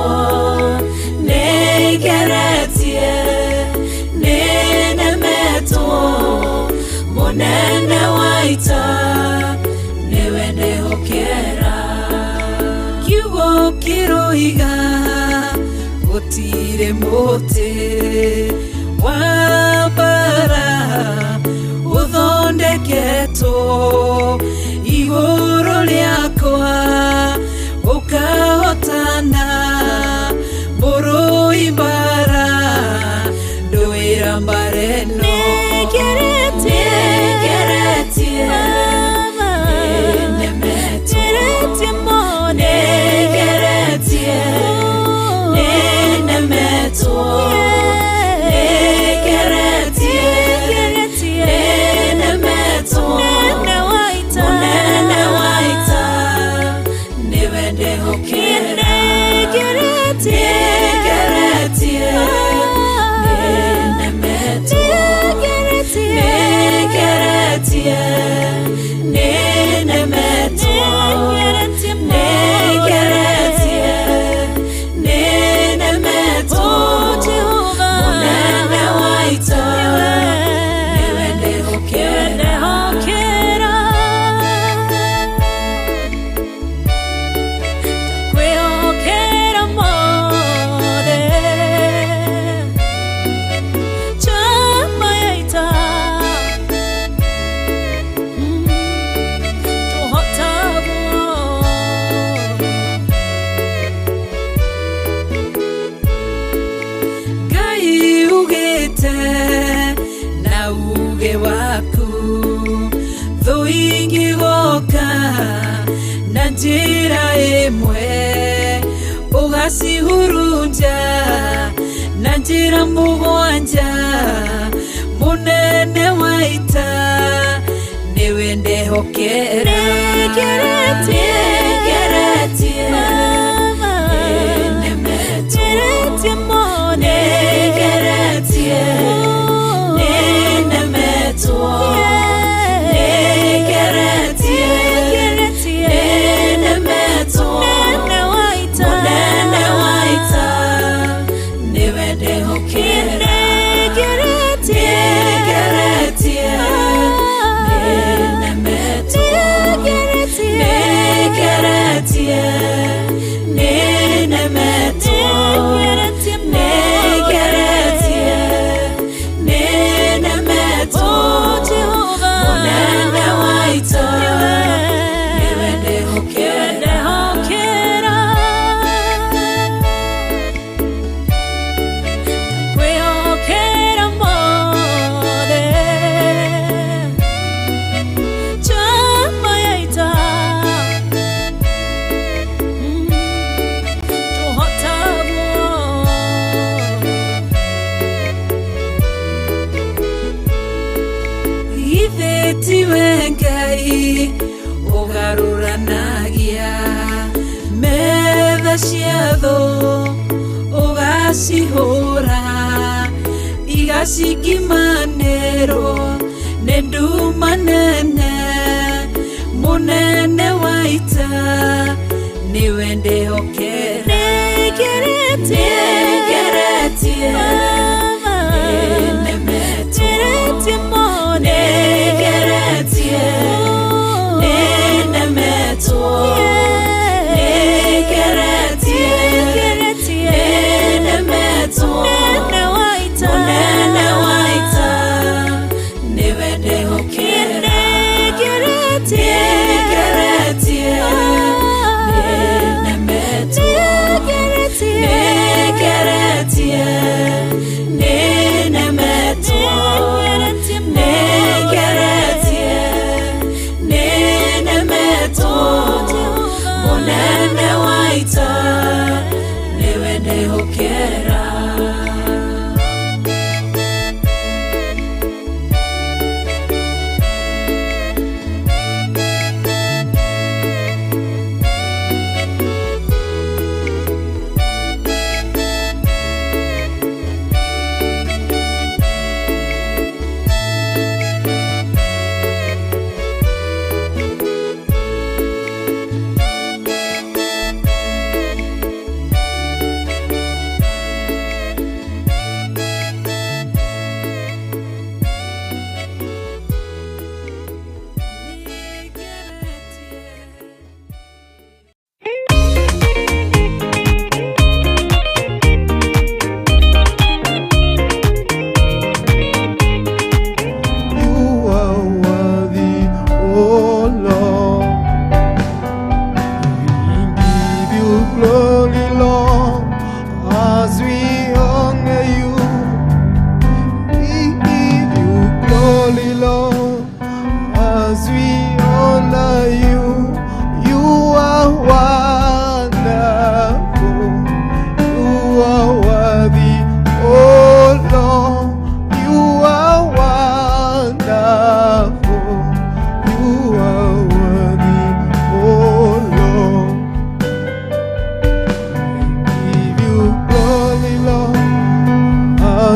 Negeretie Nenemeto Monene waita Niwende hokera Kiwo kiroiga Otire mote Wabara Uthondeketo Igoro liakwa Ukahotana Moro ibara Doira mbareno Negeretie Negeretie Nenemeto Negeretie mone Negeretie Nenemeto Negeretie Nenemeto Monene waita Niwende hokera Negeretie Nenemeto Negeretie Nenemeto Negeretie Nenemeto Monene waita Niwende hokera Kwehokera mode Chama yaita Gai ugete na uge waku Thoingi woka na njira imwe Ugacihurunja na njira mugwanja Munene waita Niwende hokera Negeretie Nenemeto Negeretie Nenemeto Negeretie Nenemeto Monene waita Niwende hokera Negeretie Nenemeto Negeretie Nenemeto Negeretie Nenemeto Monene waita Niwende hokera Kwehokera mode Chama yaita Iveti wengai Ugaruranagia Metha ciatho Ugacihura Igacikimanĩrwo Nĩ nduma nene Munene waita Niwende hokera Negeretie Nenemeto Negeretie Nenemeto Negeretie Nenemeto Monene waita Niwende hokera Negeretie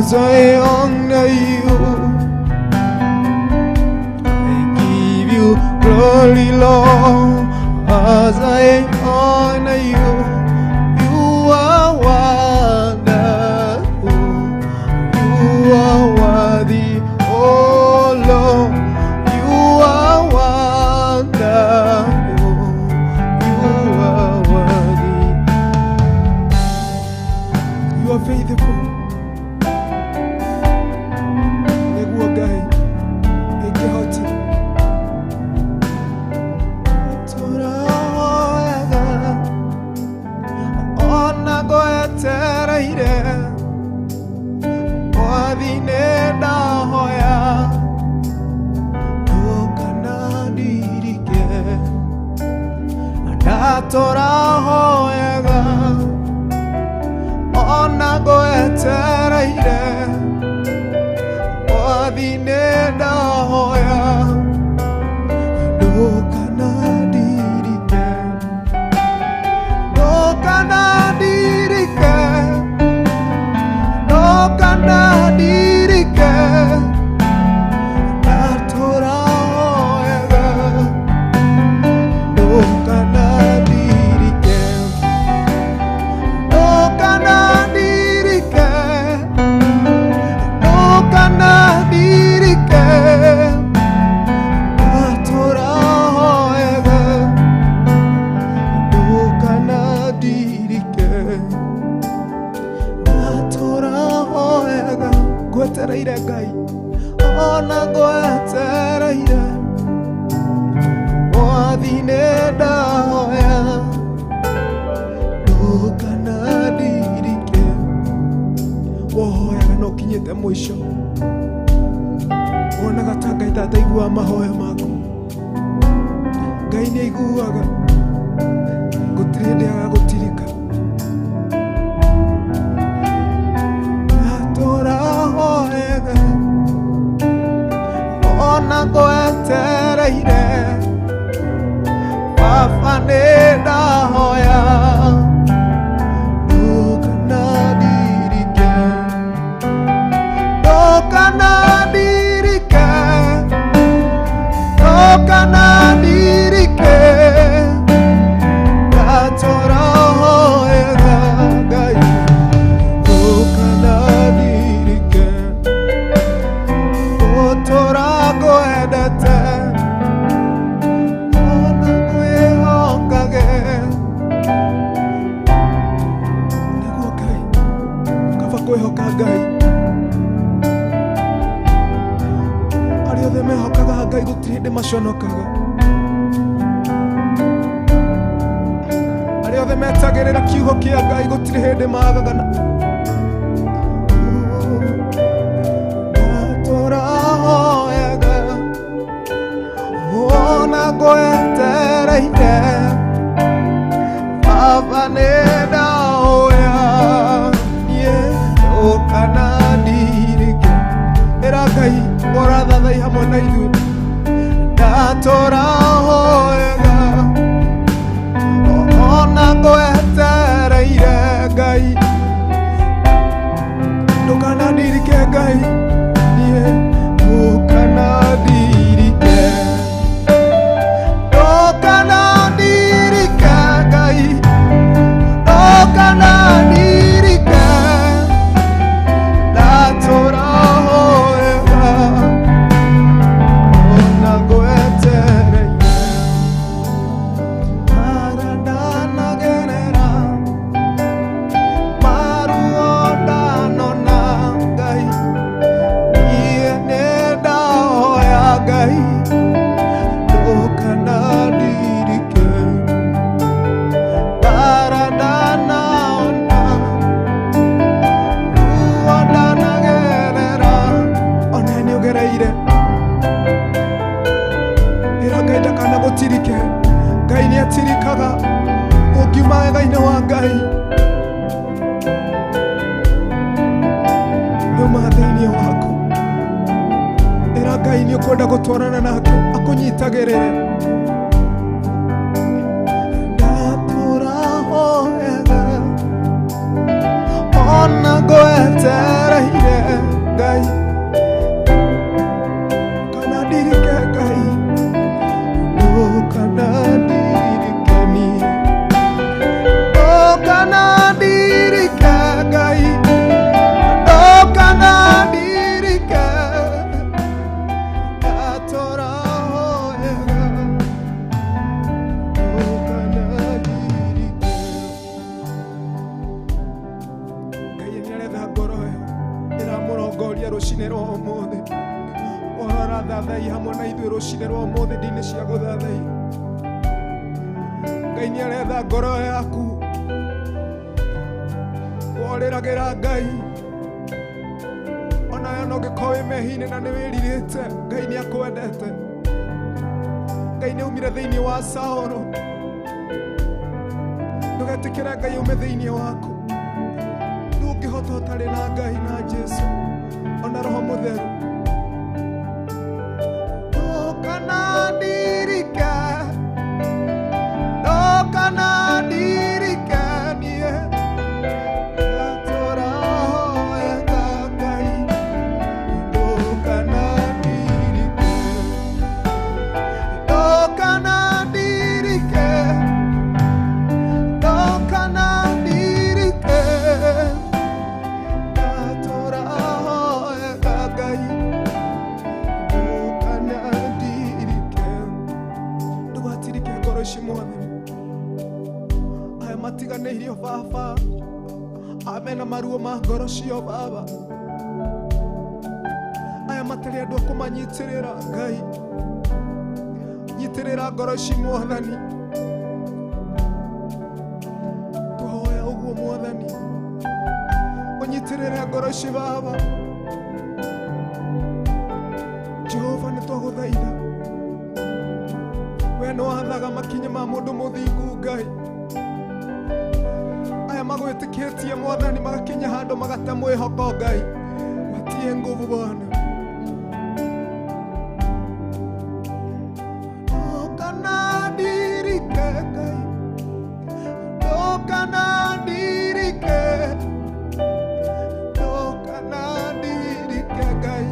as I honor you. I give you glory, Lord, as I honor you. You are wonderful. You are worthy, oh Lord. You are wonderful. You are worthy. You are faithful. Torahoyaga ona goetereire othine hoya dokana dirike dokana dirike dokana dirike torahoyaga dokana goetereire gai ona goetereire wathine dahoya ndukana ndirike wohoyaga no kinyite mwisho wonaga ta Ngai tataigua mahoya maku Ngai nĩ aiguaga gũtirĩ hĩndĩ agagũtirika ona goetereire Baba nĩ ndahoya ndũkana ndirike ndũkana ndirike ndũkana ndirike ndatũra hoyaga Ngai ndũkana ndirike ũtũra ngwendete ona ngwĩhokage nĩguo Ngai kaba kwĩhoka Ngai arĩa othe mehokaga Ngai gũtirĩ hĩndĩ maconokaga arĩa othe metagĩrĩra kiugo kĩa Ngai gũtirĩ hĩndĩ magagana goetereire Baba nĩ ndahoya ndũkana ndirike ĩra Ngai ũrathathai hamwe na ithuĩ ndatũra hoyaga ona goetereire Ngai ndũkana ndirike Ngai ndũkana ndirike dokana ndirike Ngai dokana ndirike ndatũra hoyaga ona ngwetereire arandanagerera maruo ndanona Ngai niĩ nĩ ndahoya Ngai ndũkana ndirike barandana ona ruo ndanagerera ona nĩ ũgereire ĩra Ngai ndakana gũtirike Ngai nĩ atirikaga ũngiuma wega-inĩ wa Ngai nyuma thĩinĩ waku ĩra Ngai nĩ ũkwenda gũtwarana nake akũnyitagĩrĩre ndatũra hoyaga ona ngwetereire rũcinĩ rwa ũmũthĩ. Ũhoro thathai hamwe na ithuĩ rũcinĩ rwa ũmũthĩ ndini cia gũthathai. Ngai nĩ aretha ngoro yaku. Worĩragĩra Ngai. Ona no ngĩkorwo wĩ mehi-inĩ na nĩ wĩrirĩte, Ngai nĩ akwendete. Ngai nĩ aumire thĩinĩ wa Saũlũ. Ndũgetĩkĩre Ngai aume thĩinĩ waku. Ndũngĩhota ũtarĩ na Ngai na Jesũ ona Roho Mũtheru. Ndũkana ndirike, ndũkana ndirike niĩ ndatũra hoyaga Ngai. Ndũkana ndirike, ndũkana ndirike, ndũkana ndirike ndatũra hoyaga Ngai. Ndũkana ndirike, ndũgatirike ngoro ici mothe. Aya matiganĩirio Baba, amena maruo ma ngoro cio Baba. Aya matarĩ andũ a kũmanyitĩrĩra Ngai, nyitĩrĩra ngoro ici Mwathani. Tũhoya ũguo Mwathani, ũnyitĩrĩre ngoro ici Baba. Jehova nĩ twagũthaitha, we nĩ wathaga makinya ma mũndũ mũthingu Ngai. Aya magwĩtĩkĩtie Mwathani magakinya handũ magate mwĩhoko Ngai, matie nguvu Bwana. Ndũkana ndirike Ngai, ndũkana ndirike, ndũkana ndirike Ngai,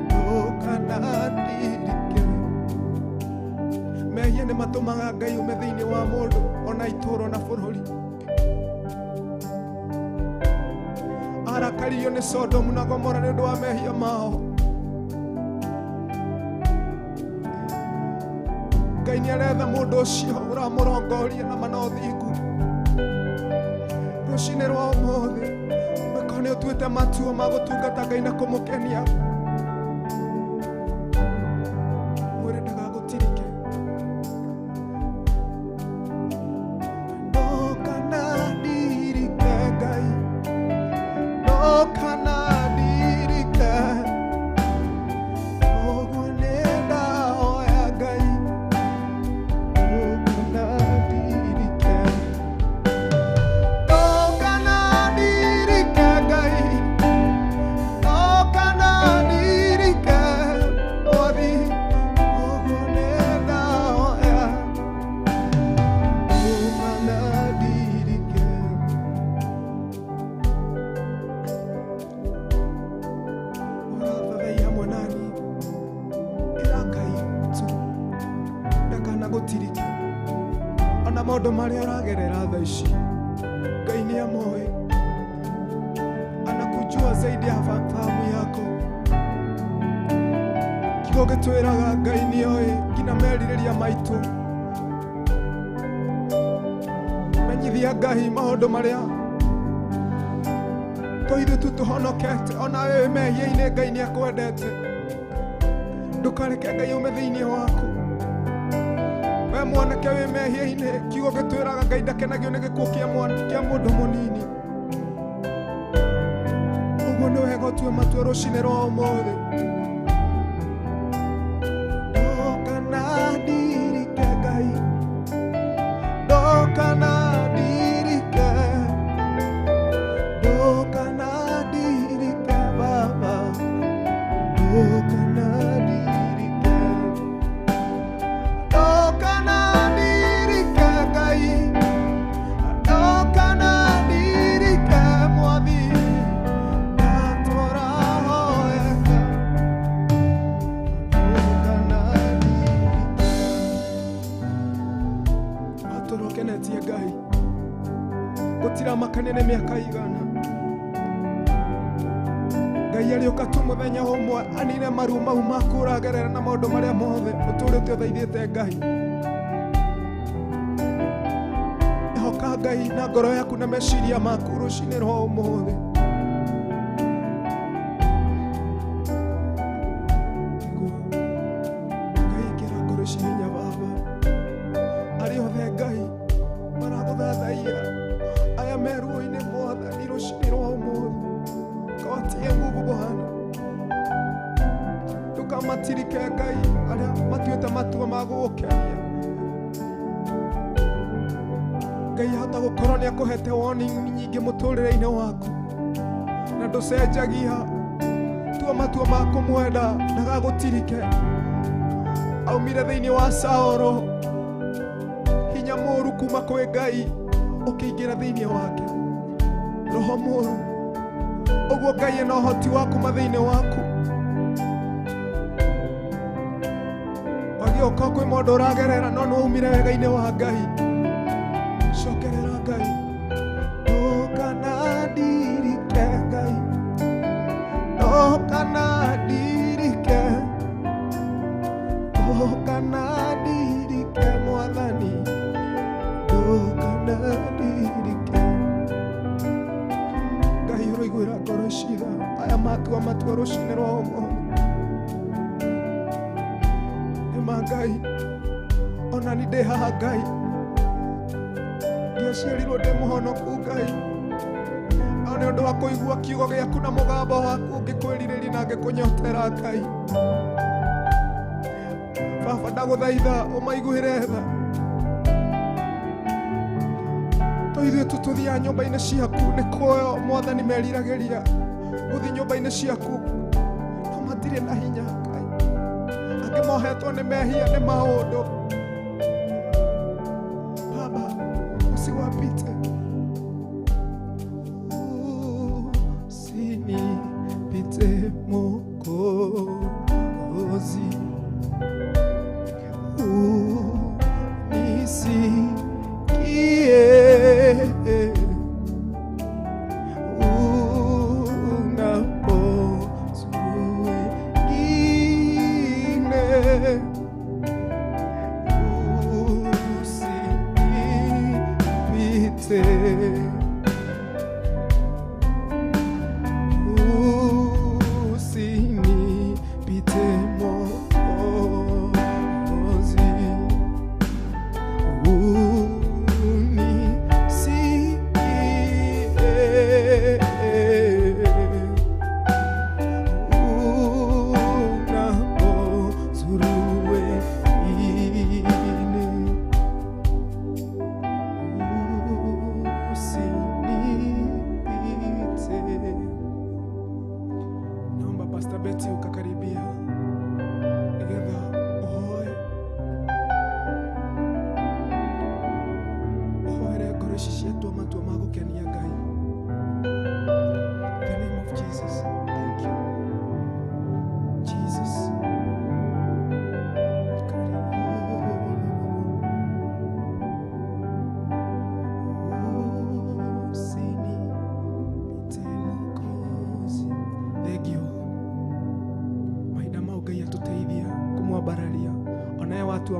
ndũkana ndirike. Mehia nĩ matũmaga Ngai ume thĩinĩ wa mũndũ ona itũũro na bũrũri. Arakaririo nĩ Sodomu na Gomora nĩ ũndũ wa mehia mao. Ngai nĩ aretha mũndũ ũcio ũramũrongoria na manothingu rũcinĩ rwa ũmũthĩ. Wĩkorwo nĩ ũtuĩte matua ma gũtungata Ngai na kũmũkenia, mwĩre ndagagũtirike. Ndũkana ndirike Ngai, ndũkana ndirike, ũguo nĩ ndahoya Ngai. Ndũkana ndirike, ndũkana ndirike Ngai, ndũkana ndirike Mwathi, ũguo nĩ ndahoya. Ndũkana ndirike. Ũrathathai hamwe nani, ĩra Ngai tu ndakanagũtirike. Ona maũndũ marĩa ũragerera thaa ici, Ngai nĩ amoĩ, anakujua zaidi ya fahamu yako. Kiugo gĩtwĩraga Ngai nĩ oĩ nginya merirĩria maitũ. Menyithia Ngai maũndũ marĩa tũithuĩ tu tũhonokete. Ona wĩ mehia-inĩ Ngai nĩ akwendete. Ndũkareke Ngai ume thĩinĩ waku. We mwanake wĩ mehia-inĩ, kiugo gĩtwĩraga Ngai ndakenagio nĩ gĩkuũ kĩa mũndũ mũnini. Ũguo nĩ wega ũtue matua rũcinĩ rwa ũmũthĩ. Ndũkana ndirike Ngai, ndũkana ndirike, ndũkana ndirike Baba, ndũkana ndirike, ndũkana ndirike Ngai, ndũkana ndirike Mwathi, ndatũra hoyaga. Ndũkana ndirike. Atũrokenetie Ngai, gũtiramakania nĩ mĩaka igana. Ngai arĩũka tu mũthenya ũmwe anine maruo mau maku ũragerera na maũndũ marĩa mothe ũtũrĩte ũthaithĩte Ngai. Ehoka Ngai na ngoro yaku na meciria maku rũcinĩ rwa ũmũthĩ. magukenia Ngai hota gukorwo ni akuhete warning nyingi muturire-ini waku na nducenjagia tua matua ma kumwenda ndagagutirike aumire thiini wa Saũlũ hinya mũru kuma kwi Ngai ukiingira thiini wake roho mũru uguo Ngai ena ũhoti wa kuma thiini waku wagĩũka kwĩ mũndũ ũragerera no nĩ waumire wega-inĩ wa Ngai cokerera Ngai ndũkanandirike Ngai ndũkanandirike ndũkanandirike Mwathani ndũkanandirike Ngai ũroiguĩra ngoro citha aya matua matua rũcinĩ rwa ũmũthĩ nĩma Ngai ona nĩ ndĩ haha Ngai ndiaciarirwo ndĩ mũhonoku Ngai no nĩ ũndũ wa kũigua kiugo gĩaku na mũgambo waku ngĩkwĩrirĩria na ngĩkũnyotera Ngai Baba ndagũthaitha ũmaiguĩre tha ithuĩ tũthiaga nyũmba-inĩ ciaku nĩ kuoyo Mwathani meriragĩria gũthiĩ nyũmba-inĩ ciaku no matirĩ na hinya Ngai angĩ mohetwo nĩ mehia nĩ maũndũ Baba usiwapite usinipite Mwokozi unisikie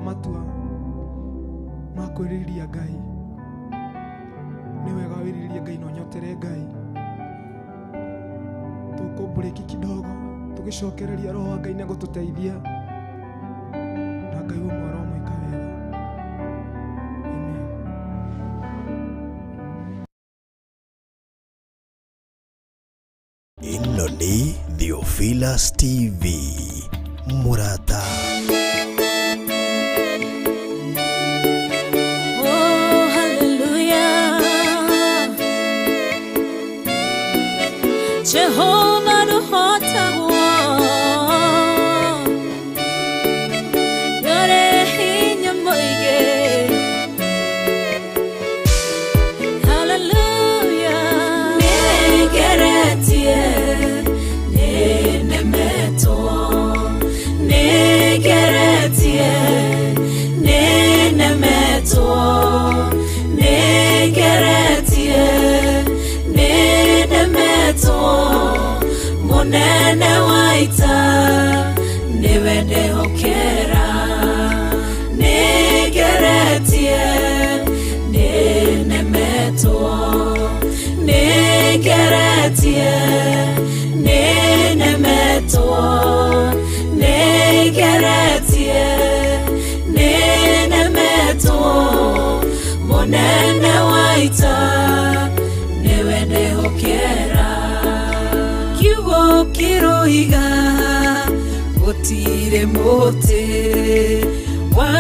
matua makwĩrĩria Ngai nĩ wega wĩrĩrie Ngai na ũnyotere Ngai tũkũmbũrĩki kidogo tũgĩcokereria roho wa Ngai na gũtũteithia na Ngai ũmwe aromwĩka wega Amen. Ĩno nĩ Theophilus TV Murata. Jehovah the hota yore hinya moige hallelujah negeretie nenemeto negeretie nenemeto negeretie nenemeto Munene waita niwende hokera negeretie nenemeto negeretie nenemeto negeretie nenemeto Munene waita niwende hokera kiroiga gutire mote wa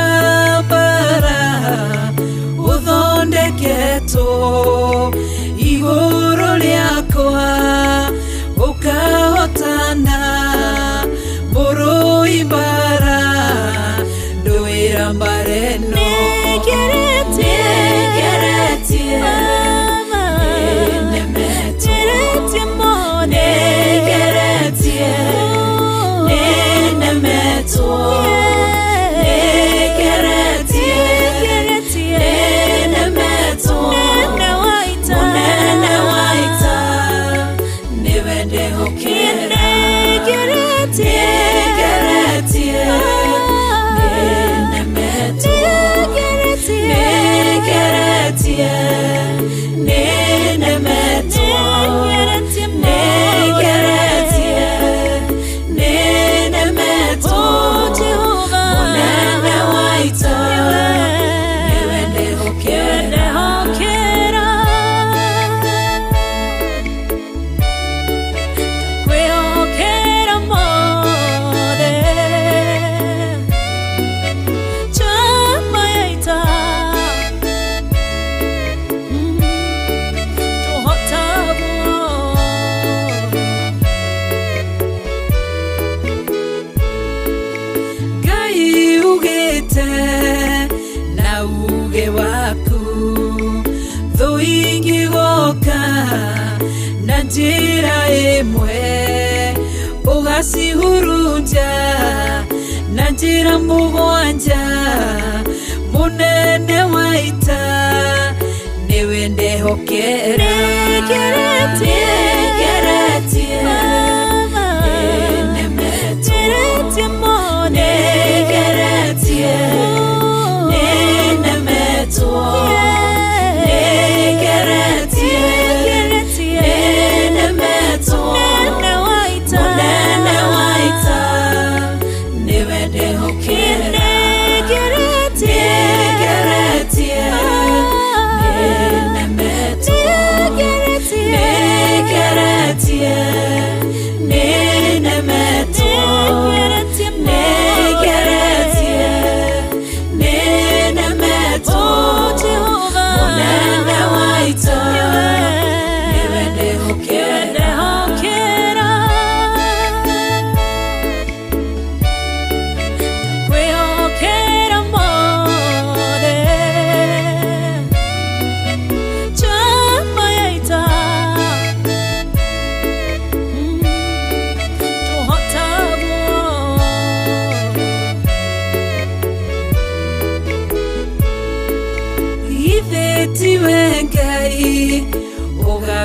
ingĩgoka na njĩra ĩmwe ũgacihurunja na njĩra mũgwanja mũnene wa ita nĩwe ndehokera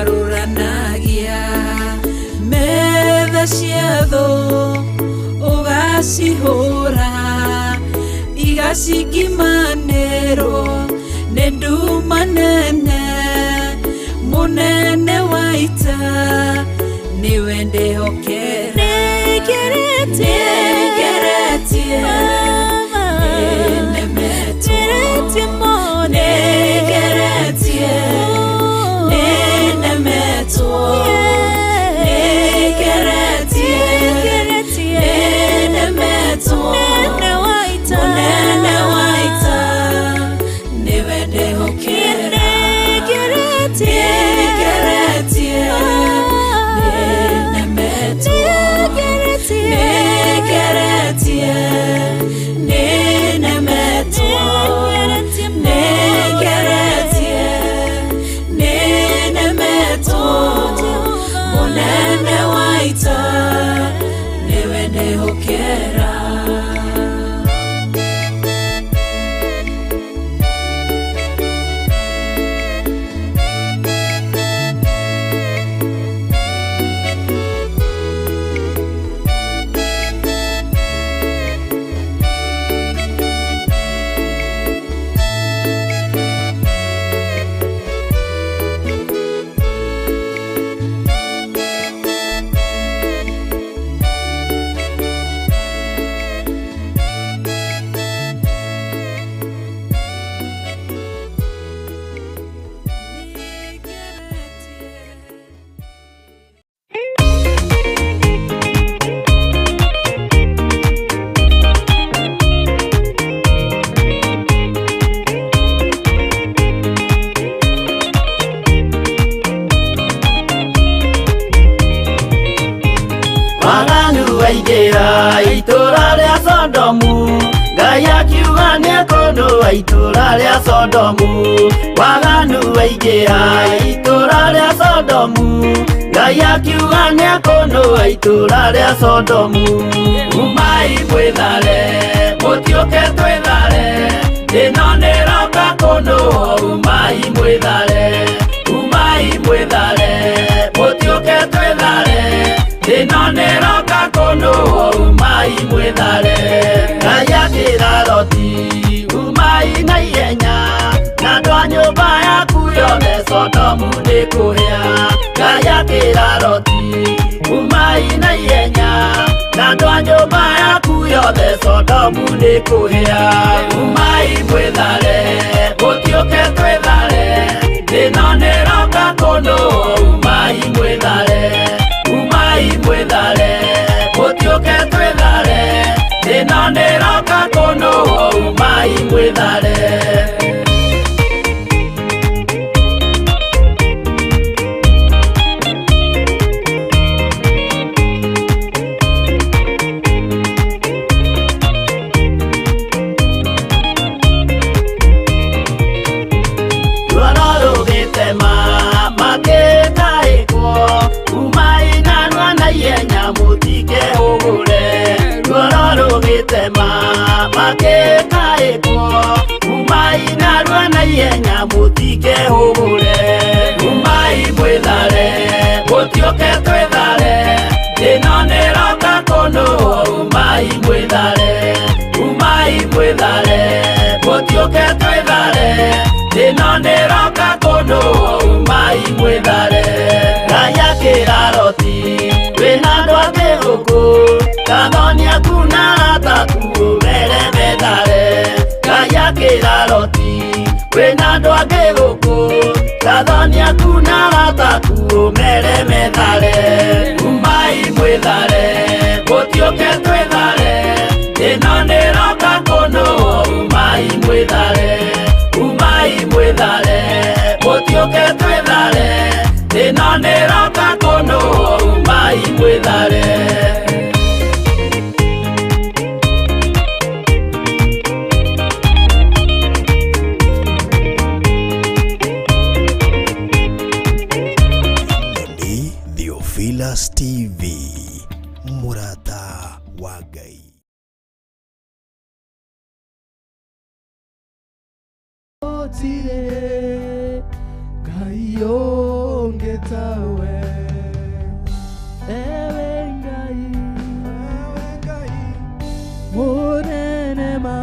ũgarũranagia metha cia thũ ũgacihũra igacikimanĩrwo nĩ nduma nene mũnene wa ita nĩwe ndĩhokera itũra rĩa Sodomu Ngai akiuga nĩekũnũa itũra rĩa Sodomu waganu waingĩha itũra rĩa Sodomu Ngai akiuga nĩekũnũa itũra rĩa Sodomu umai mwĩthare mũtiũke twĩthare ĩno nĩroka kũnũa umai mwĩthare mũtiũke twĩthare ĩno nĩroka kũnũa umai mwĩthare Ngai akĩra Loti umai na ihenya na andũ a nyũmba yaku yothe Sodomu nĩkũhĩa Ngai akĩra Loti umai na ihenya na andũ a nyũmba yaku yothe Sodomu nĩkũhĩa umai mwĩthare mũtiũke twĩthare ĩno nĩroka kũnũa umai mwĩthare mũtiũke twĩthare ĩno nĩroka kũnũa umai mwĩthare Kenya mutike hũgũre. Umai mwĩthare, mũtioke twĩthare, ĩno nĩroka kũnũũ. Umai mwĩthare, umai mwĩthare, mũtioke twĩthare, ĩno nĩroka kũnũũ. Umai mwĩthare. Ngai akĩra Loti, wĩna andũ angĩ gũkũ, Gathoni aku na arataku ũmere methare. Ngai akĩra Loti, wĩna andũ angĩ gũkũ, Gathoni aku na arataku ũmere methare. Umai mwĩthare, mũtioke twĩthare, ĩno nĩroka kũnũũ. Umai mwĩthare, umai mwĩthare, mũtioke twĩthare, ĩno nĩroka kũnũũ. Umai mwĩthare. Theophilas TV, Murata wa Ngai. Otire Ngai onge tawe, ewe Ngai mũnene ma,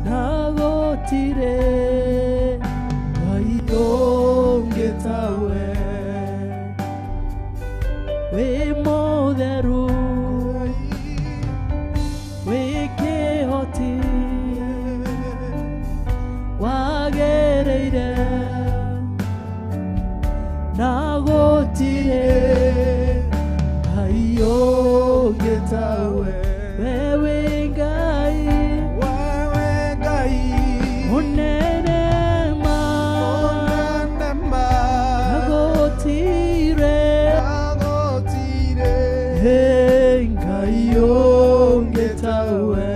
nagotire Ngai onge tawe, wĩ mũtheru, wĩ kĩhoti, wagereire nagotire Ngai onge tawe, wewe Ngai mũnene ma, nagotire Ngai onge tawe,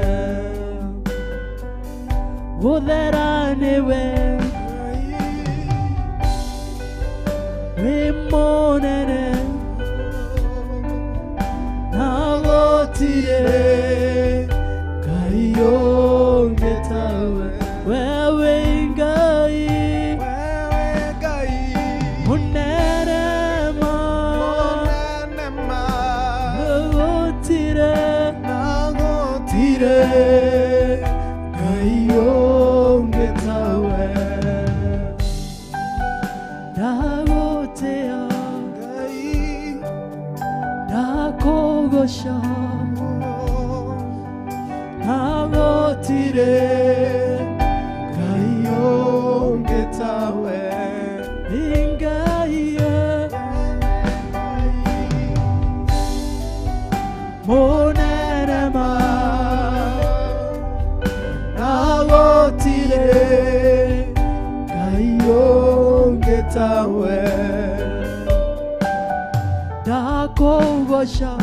gũthera nĩwe wĩ mũnene, nagotire Ngai onge tawe, wewe Ngai mũnene ma, nagotire Ngai onge tawe, ndagotea ndakũgoca, nagotire Ngai onge tawe, Ngai mũnene ma, nagotire Ngai onge tawe, ndakũgoca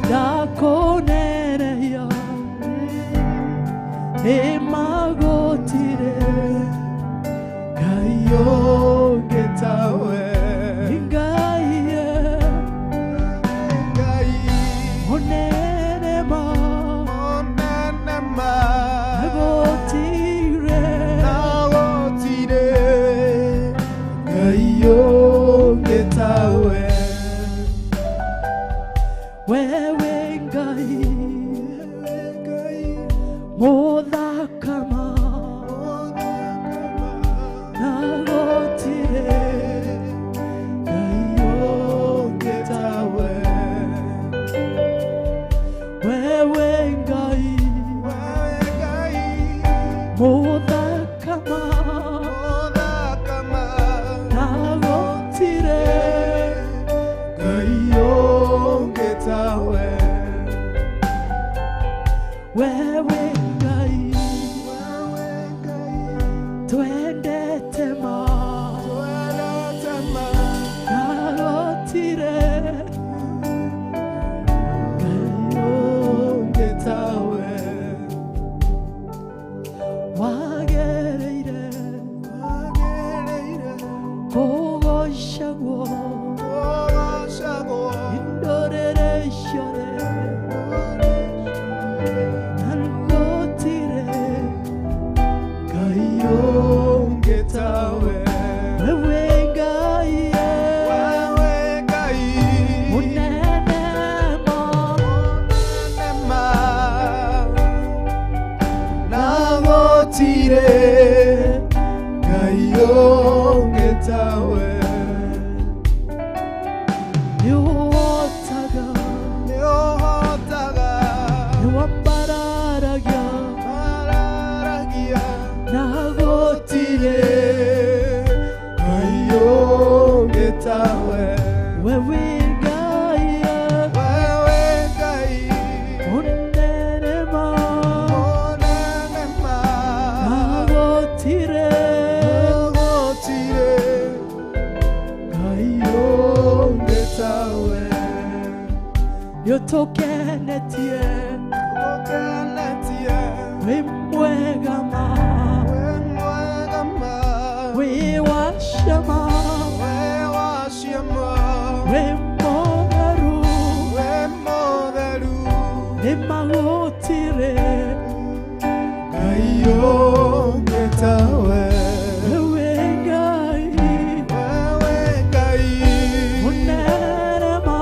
ndakũneneia, nĩmagotire Ngai onge tawe, Ngai mũnene ma, nagotire Ngai onge tawe, wewe Ngai mũthaka ma, nagotire Ngai onge tawe, wewe Ngai mũthaka ma, nagotire Ngai onge tawe, wewe Ngai twendete ma, nagotire Ngai onge tawe, wagereire kũgocagwo indorere ciothe, nagotire getawe wewe Ngai unenema nagotire Ngai ongetawe nĩũhotaga nĩwambararagia nagotire Ngai ongetawe wewe Ngai unenema nagotire yotokenetie we mwega ma we washama we motheru ni magotire Ngai ongetawe wewe Ngai unenema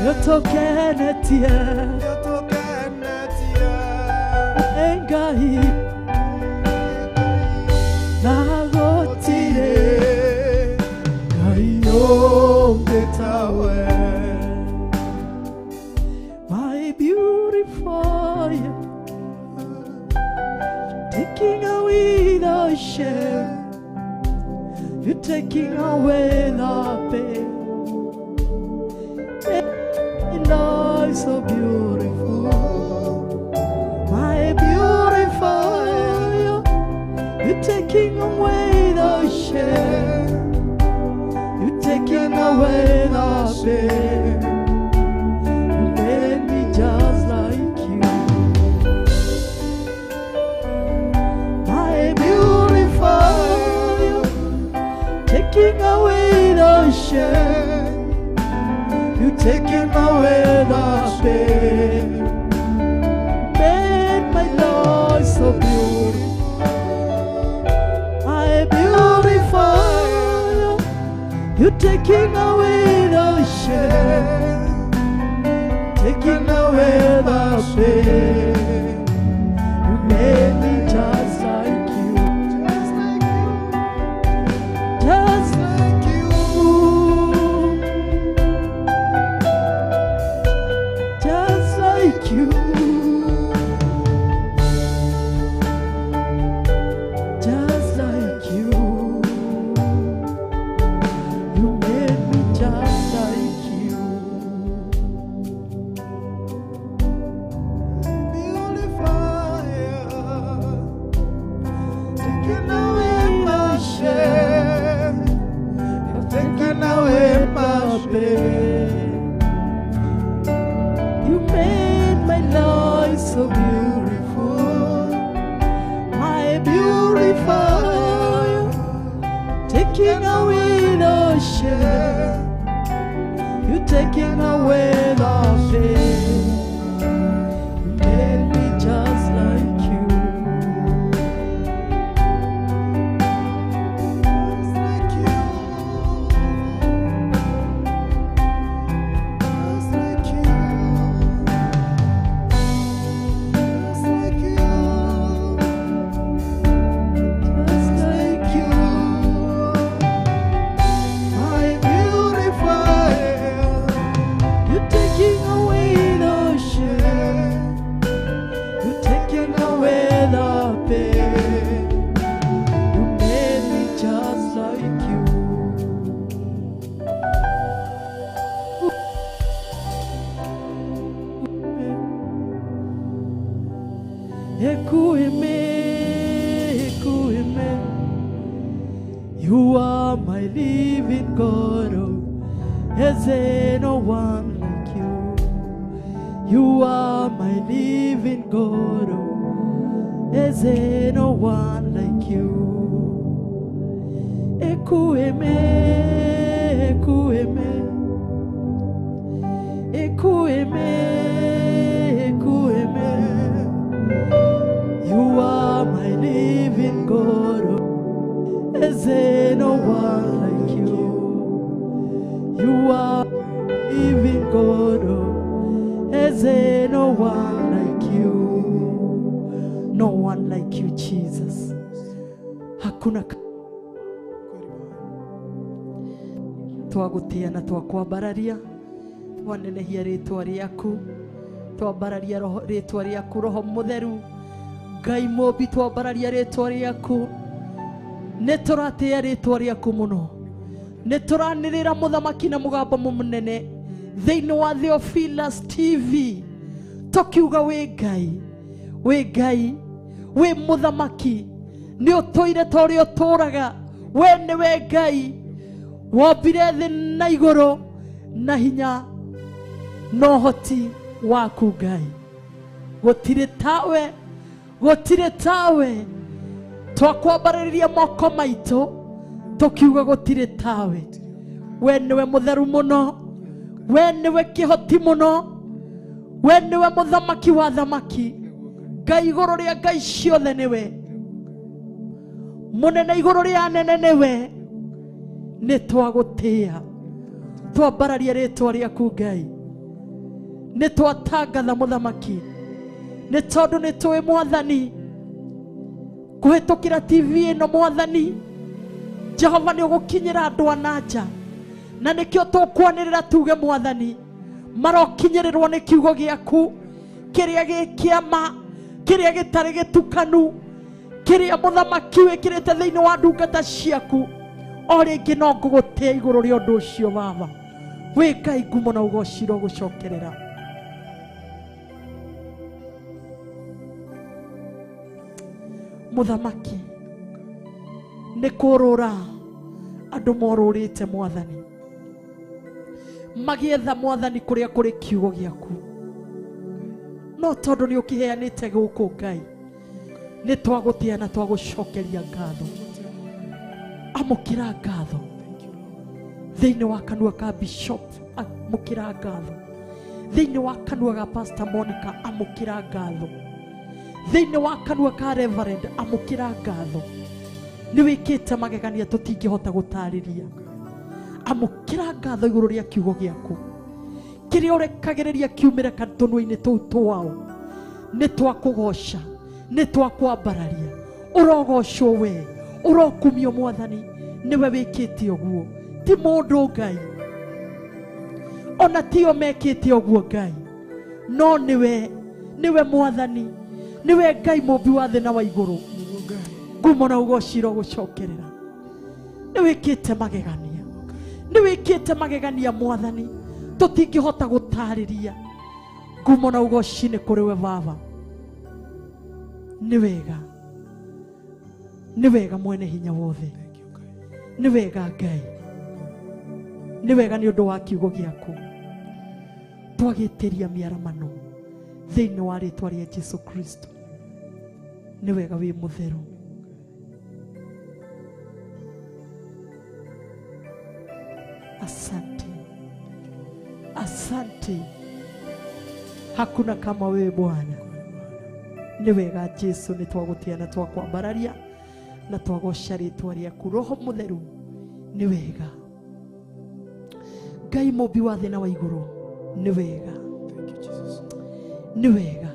yotokenetie Ngai nagotire Ngai ongetawe my beautiful taking away the shame. You're taking away the pain. And life so beautiful, my beautiful. You're taking away the shame. You're taking away the pain. You made me just like you, my beautiful. Taking away the shame, you taking away the pain, made my life so beautiful, my beautiful. You taking away the shame, taking away the pain, you made me just like you. Just like you, just like you, just like you. You made me just like you. Beautiful, taking away my shame. Taking away my pain. You made my life so beautiful, my beautiful. Taking away the shame, you taking away the pain. You made me just like you. You are my living God, oh, is there no one like you? You are my living God, oh, is there no one like you? ekueme, ekueme, ekueme, ekueme. You are my living God. Is there no one like you? You are living God. Is there no one like you? No one like you, Jesus. Hakuna twagutia na twakwambararia, twanenehia ritwa riaku, twambararia ritwa riaku, Roho Mutheru, Ngai Mũmbi, twambararia ritwa riaku. Nituratia ritwa riaku muno, nituranirira muthamaki na mugambo munene thiini wa Theophilus TV, tukiuga we Ngai, we Ngai, we muthamaki, ni utoire tori uturaga, we niwe Ngai wombire thi na iguru na hinya no hoti waku Ngai, gutire tawe, gutire tawe. Twakwambararia moko maitu tukiuga gutire tawe. We niwe mutheru muno, we niwe kihoti muno, we niwe muthamaki wa thamaki, Ngai iguru ria ngai ciothe niwe, munene iguru ria nene niwe. Nitwagutia, twambararia ritwa riaku Ngai, nitwatangatha muthamaki, ni tondu nitui Mwathani kuhitukira TV ino Mwathani Jehova ni ugukinyira andu ananja, na nikio tukwanirira tuge Mwathani marokinyirirwo ni kiugo giaku kiria gikiama, kiria gitari gitukanu, kiria muthamaki wikirite thiini wa ndungata ciaku. O ringi no ngugutia iguru ria undu ucio Baba, we Ngai ngumo na ugociro gucokerera. Muthamaki ni kurura andu morurite Mwathani, magietha Mwathani kuria kuri kiugo giaku, no tondu ni ukiheanite guku Ngai, ni twagutia na twagucokeria ngatho. Amukira ngatho thiini wa kanua ka Bishop, amukira ngatho thiini wa kanua ga Pastor Monica, amukira ngatho thiini wa kanua ka Reverend, amukira ngatho. Ni wikite magegania tutingihota gutariria. Amukira ngatho iguru ria kiugo giaku kiria urekagiriria kiumire kantunua-ini tuu twao. Ni twakugoca, ni twakwambararia, urogocwo we, urokumio Mwathani, niwe wikite uguo, ti mundu Ngai, ona tio mekite uguo Ngai, no niwe, niwe Mwathani, niwe Ngai Mũmbi wa thĩ na wa iguru, ngumo na ugociro gucokerera. Ni wikite magegania, ni wikite magegania Mwathani, tutingihota gutariria. Ngumo na ugocine kuri we Baba. Ni wega, ni wega mwene hinya wothe, ni wega Ngai, ni wega ni undu wa kiugo giaku twagitiria miaramano thiini wa ritwa ria Jesu Kristo. Ni wega wi mutheru. Asante, asante, hakuna kama wewe Bwana. Ni wega Jesu, ni twagutia na twakwambararia na twagoca ritwa riaku. Roho Mutheru, ni wega Ngai Mũmbi wa thĩ na wa iguru, ni wega, ni wega.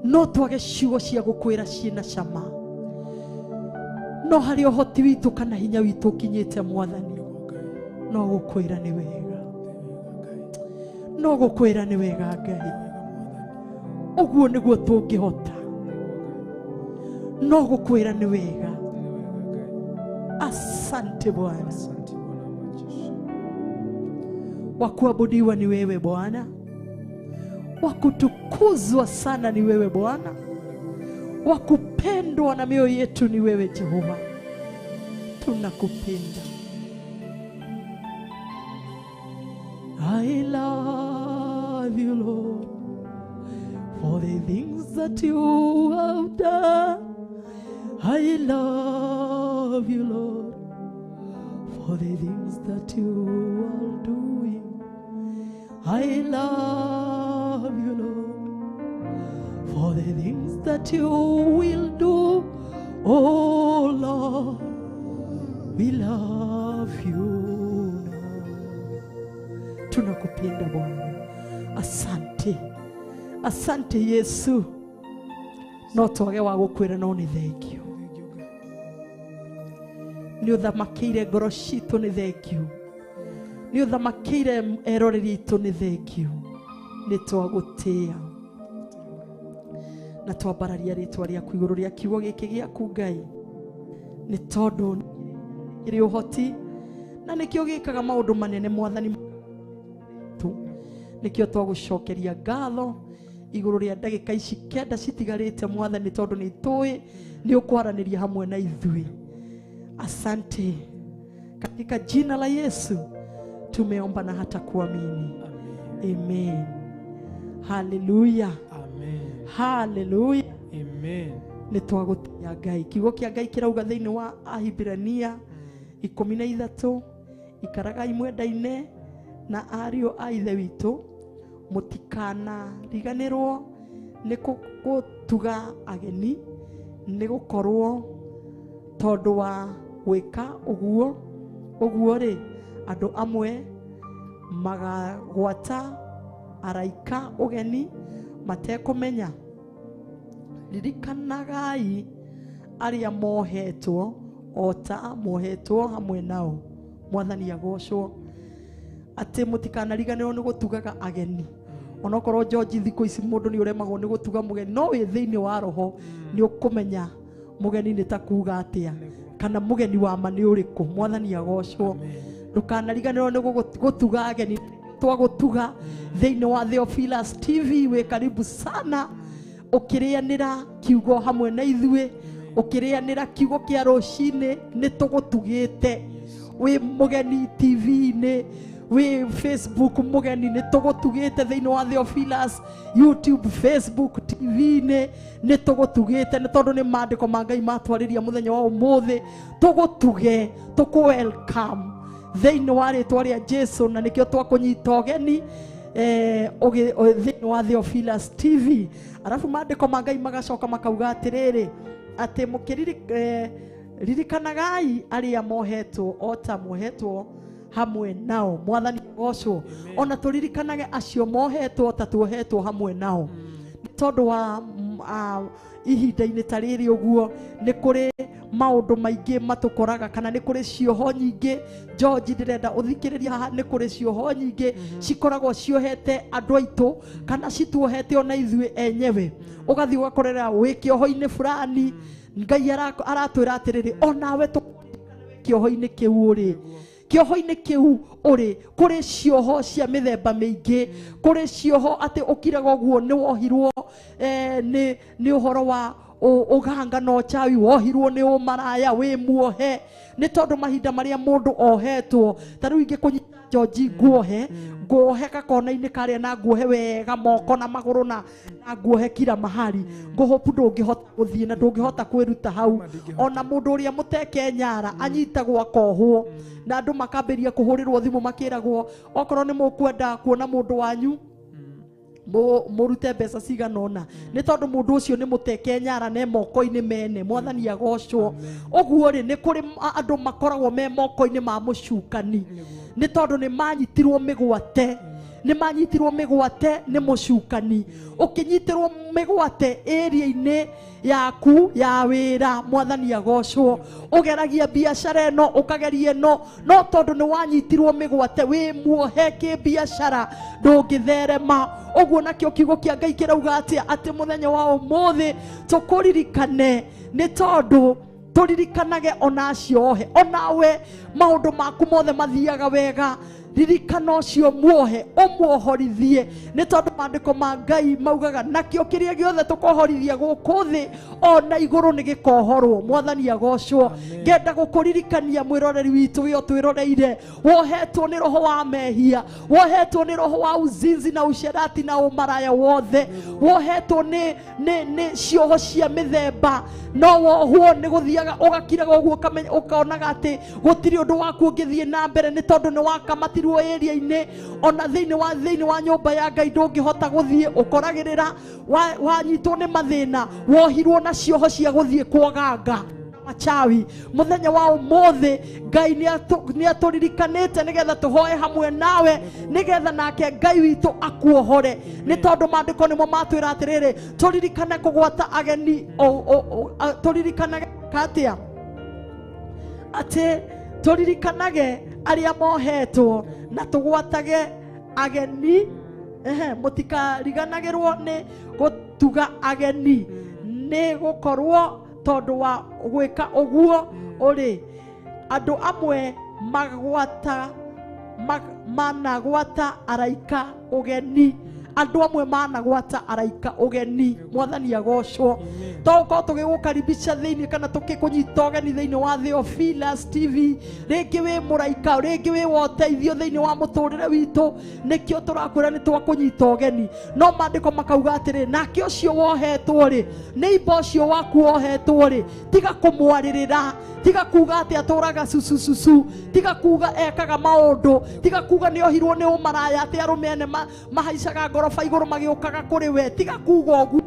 No twage ciugo cia gukwira ciina cama, no hari uhoti witu kana hinya witu kinyite Mwathani, no gukwira ni wega, no gukwira ni wega Ngai. Uguo niguo tungihota, no gukwira ni wega. Asante Bwana, wakuabudiwa ni wewe Bwana, wakutukuzwa sana ni wewe Bwana, wakupendwa na mioyo yetu ni wewe Jehova. Tunakupenda. I love you Lord for the things that you have done. I love you Lord for the things that you are doing. I love you, Lord, for the things that you will do. Oh Lord, we love you, Lord. Tunakupenda Bwana. Asante. Asante Yesu. No twage wa gukwira no ni thengio. Ni uthamakire ngoro citu ni thengio. Ni uthamakire eroreri itu ni thengio. Ni twagutia. Na twambararia ritwa riaku iguru ria kiugo giki giaku Ngai. Ni tondu iri uhoti na nikio gikaga maundu manene Mwathani tu. Nikio twagucokeria ngatho iguru ria ndagika ici kenda citigarite Mwathani tondu ni tui ni ukwaraniria hamwe na ithui. Asante. Katika jina la Yesu tumeomba na hata kuamini. Amen. Hallelujah. Amen. Hallelujah. Amen. Ni twagutia Ngai. Kiugo kia Ngai kirauga thiini wa Ahibirania 13 ikaragai mwendaine na ario a ithe witu mutikana riganirwo ni gutuga ageni ni gukorwo tondu wa gwika uguo ri andu amwe magagwata araika ugeni matekumenya. Ririkanagai aria mohetwo ota mohetwo hamwe nao. Mwathani agocwo ati mutikanariganirwo ni gutugaga ageni. Onokorwo George thiko ici mundu ni uremagwo ni gutuga mugeni, no wi thiini wa roho ni ukumenya mugeni ni ta kuga atia kana mugeni wa ma ni uriku. Mwathani agocwo. Ndukanariganirwo ni gutuga ageni. Twagutuga thiini wa Theophilus TV. We karibu sana ukirianira kiugo hamwe na ithui, ukirianira kiugo kia rucini ni tugutugite. We mugeni TV ni we Facebook mugeni ni tugutugite thiini wa Theophilus YouTube Facebook TV ni tugutugite ni tondu ni maandiko ma Ngai matwariria muthenya wa umuthi tugutuge tuku welcome thiini wa ritwa ria Jesu. Na nikio twakunyita ugeni thiini wa Theophilus TV. Arafu maandiko ma Ngai magacoka makauga atiriri ati ririkanagai aria mohetwo ota mohetwo hamwe nao. Mwathani gocwo. Ona turirikanage acio mohetwo ta tuohetwo hamwe nao. Ni tondu wa ihinda-ini ta riri uguo ni kuri maundu maingi matukoraga kana ni kuri cioho nyingi. George ndirenda uthikiriria haha ni kuri cioho nyingi cikoragwo ciohete andu aitu kana cituohete ona ithui enyewe. Ugathi ugakorera wi kioho-ini fulani Ngai aratwira atiriri onawe kioho-ini kiu uri kioho-ini kiu uri kuri cioho cia mithemba mingi. Kuri cioho ati ukiraga uguo ni wohirwo ni uhoro wa uganga no chawi wohirwo ni umaraya wi muohe. Ni tondu mahinda maria mundu ohetwo tariu ingi kunyita George nguohe gakona-ini karia na nguohe wega moko na maguru na nguohe kila mahali. Nguhopu ndungihota guthie na ndungihota kwiruta hau. Ona mundu uria muteke nyara anyitagwo akohwo na andu makambiria kuhurirwo thimu makiragwo okorwo ni mukwenda kuona mundu wanyu murute mbeca cigana ona. Ni tondu mundu ucio ni muteke nyara ne moko-ini mene. Mwathani agocwo. Uguo ri ni kuri andu makoragwo me moko-ini ma mucukani. Ni tondu ni manyitirwo migwate. Ni manyitirwo migwate ni mucukani. Ukinyitirwo migwate area-ini yaku ya wira. Mwathani agocwo. Ugeragia biashara eno ukageria no tondu ni wanyitirwo migwate wi muohe ki biashara ndungitherema. Uguo nakio kiugo kia Ngai kirauga ati muthenya wa umuthi tukuririkane ni tondu turirikanage ona ciohe. Onawe maundu maku mothe mathiaga wega ririkana cio muohe umuohorithie ni tondu mandiko ma Ngai maugaga nakio kiria giothe tukohorithia guku thi ona iguru ni gikohorwo. Mwathani agocwo. Ngenda gukuririkania mwiroreri witu wi otwiroreire wohetwo ni roho wa mehia, wohetwo ni roho wa uzinzi na usherati na umaraya wothe, wohetwo ni cioho cia mithemba, no wohwo ni guthiaga ugakiraga uguo ukaonaga ati gutiri undu waku ngithie na mbere ni tondu ni wakamatirwo area-ini ona thiini wa nyumba ya Ngai ndungihota guthie ukoragirira wanyitwo ni mathina, wohirwo na cioho cia guthie kwaganga machawi. Muthenya wa umuthi Ngai ni aturirikanite nigetha tuhoe hamwe nawe nigetha nake Ngai witu akuohore ni tondu mandiko nimo matwira atiriri turirikane kugwata ageni turirikane katia ati turirikanage aria mohetwo na tugwatage ageni mutikariganagirwo ni gutuga ageni ni gukorwo tondu wa gwika uguo uri andu amwe managwata araika ugeni, andu amwe managwata araika ugeni. Mwathani agocwo. Toko tugigukaribisha thiini kana tukikunyita ugeni thiini wa Theophilus TV, ringi wi muraika, ringi wi woteithio thiini wa muturire witu, nikio turakwira ni twakunyita ugeni. No mandiko makauga atiri nake ucio wohetwo ri ni imbo ucio waku wohetwo ri tiga kumwaririra, tiga kuga ati aturaga susu, tiga kuga ekaga maundu, tiga kuga ni ohirwo ni umaraya ati arumene mahaicaga ngoroba iguru magiukaga kuri we, tiga kuga ugu.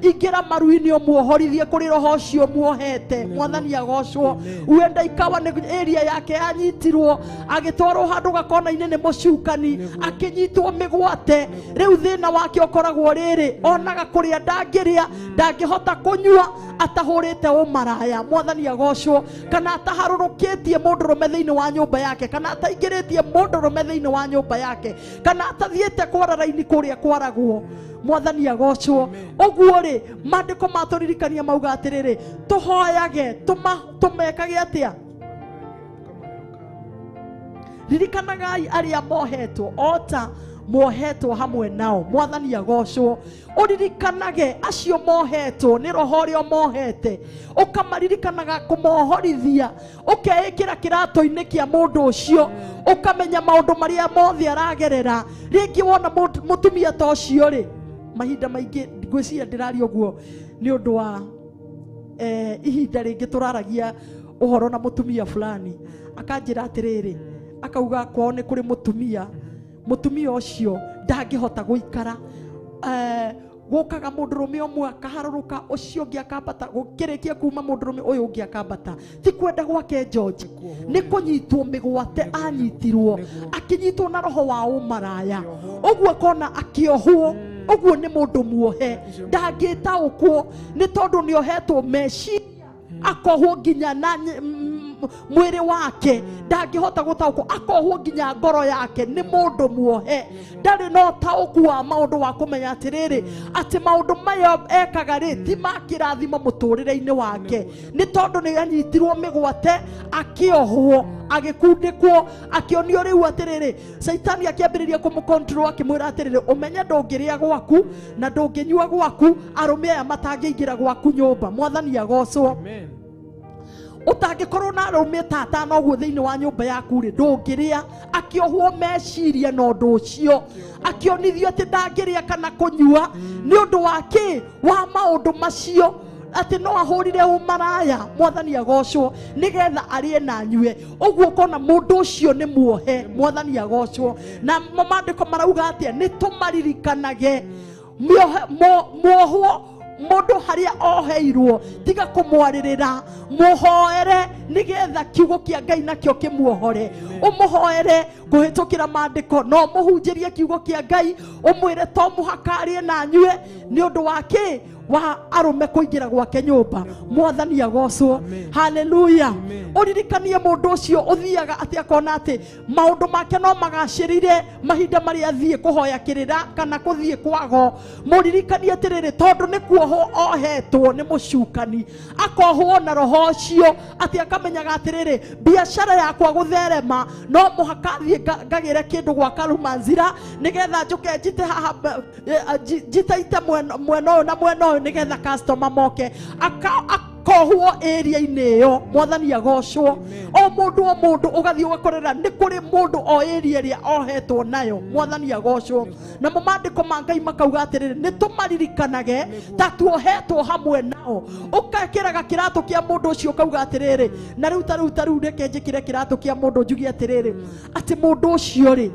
Ingira maruini umuohorithie kuri roho ucio muohete. Mwathani agocwo. Uenda ikawa ni area yake yanyitirwo agitwarwo handu gakona-ini ni mucukani akinyitwo migwate, riu thina wake ukoragwo riri onaga kuria ndangiria, ndangihota kunyua, atahurite umaraya. Mwathani agocwo. Kana ataharurukitie mundurume thiini wa nyumba yake, kana ataingiritie mundurume thiini wa nyumba yake, kana atathiete kwara raini kuria kwaragwo. Mwathani agocwo. Uguo ri mandiko maturirikania mauga atiriri tuhoyage tumekage atia ririkanagai aria mohetwo ota mohetwo hamwe nao. Mwathani agocwo. Uririkanage acio mohetwo ni roho rio mohete, ukamaririkanaga kumohorithia, ukeikira kirato-ini kia mundu ucio, ukamenya maundu maria mothe aragerera. Ringi wona mutumia ta ucio ri mahinda maingi ngwiciria ndiraria uguo ni undu wa ihinda ringi turaragia uhoro na mutumia fulani akanjira atiriri, akauga kwao ni kuri mutumia ucio ndangihota guikara, gukaga mundurume umwe akaharuruka, ucio ungi akambata, gukirikia kuma mundurume uyu ungi akambata. Ti kwenda gwake George, ni kunyitwo migwate anyitirwo, akinyitwo na roho wa umaraya, uguo kona akiohwo. Uguo ni mundu muohe, ndangitaukwo ni tondu ni ohetwo meciria, akohwo nginya na mwiri wake, ndangihota gutaukwo, akohwo nginya ngoro yake. Ni mundu muohe, ndari no tauku wa maundu wa kumenya atiriri ati maundu maya ekaga ri ti makirathimo muturire-ini wake, ni tondu ni anyitirwo migwate akiohwo agikundikwo, akionio riu atiriri Saitani akiambiriria kumukontrol akimwira atiriri umenye ndungiria gwaku na ndunginyua gwaku, arume aya matangiingira gwaku nyumba. Mwathani agocwo. Amen. Utangikorwo na arume tata no guo thiini wa nyumba yaku ri ndungiria, akiohwo meciria no ndu ucio, akionithio ati ndangiria kana kunyua ni undu wake wa maundu macio ati no ahurire umaraya. Mwathani agocwo nigetha arie na nyue. Uguo kona mundu ucio ni muohe. Mwathani agocwo. Na mandiko marauga atia ni tumaririkanage muohwo mundu haria oheirwo, tiga kumwaririra, muhoere nigetha kiugo kia Ngai nakio kimuohore. Umuhoere kuhitukira mandiko, no muhunjirie kiugo kia Ngai, umwire to muhakarie na nyue ni undu wake wa arume kuingira gwake nyumba. Mwathani agocwo. Haleluya. Uririkanie mundu ucio uthiaga ati akona ati maundu make no magacirire mahinda maria thie kuhoya kirira kana kuthie kwago. Muririkanie atiriri tondu ni kuoho ohetwo ni mucukani, akohwo na roho ucio ati akamenyaga atiriri biashara yakwa gutherema no muhaka thie ngagire kindu gwa Karumanzira nigetha njuke njite haha njitaite mweno na mweno nigetha customer moke akohwo area-inĩ ĩyo. Mwathani agocwo. O mundu ugathie ugakorera ni kuri mundu o area ria ohetwo nayo. Mwathani agocwo. Na mumandiko ma Ngai makauga atiriri ni tumaririkanage ta tuohetwo hamwe nao. Ukakiraga kirato kia mundu ucio ukauga atiriri na riu reke njikire kirato kia mundu njugi atiriri ati mundu ucio ri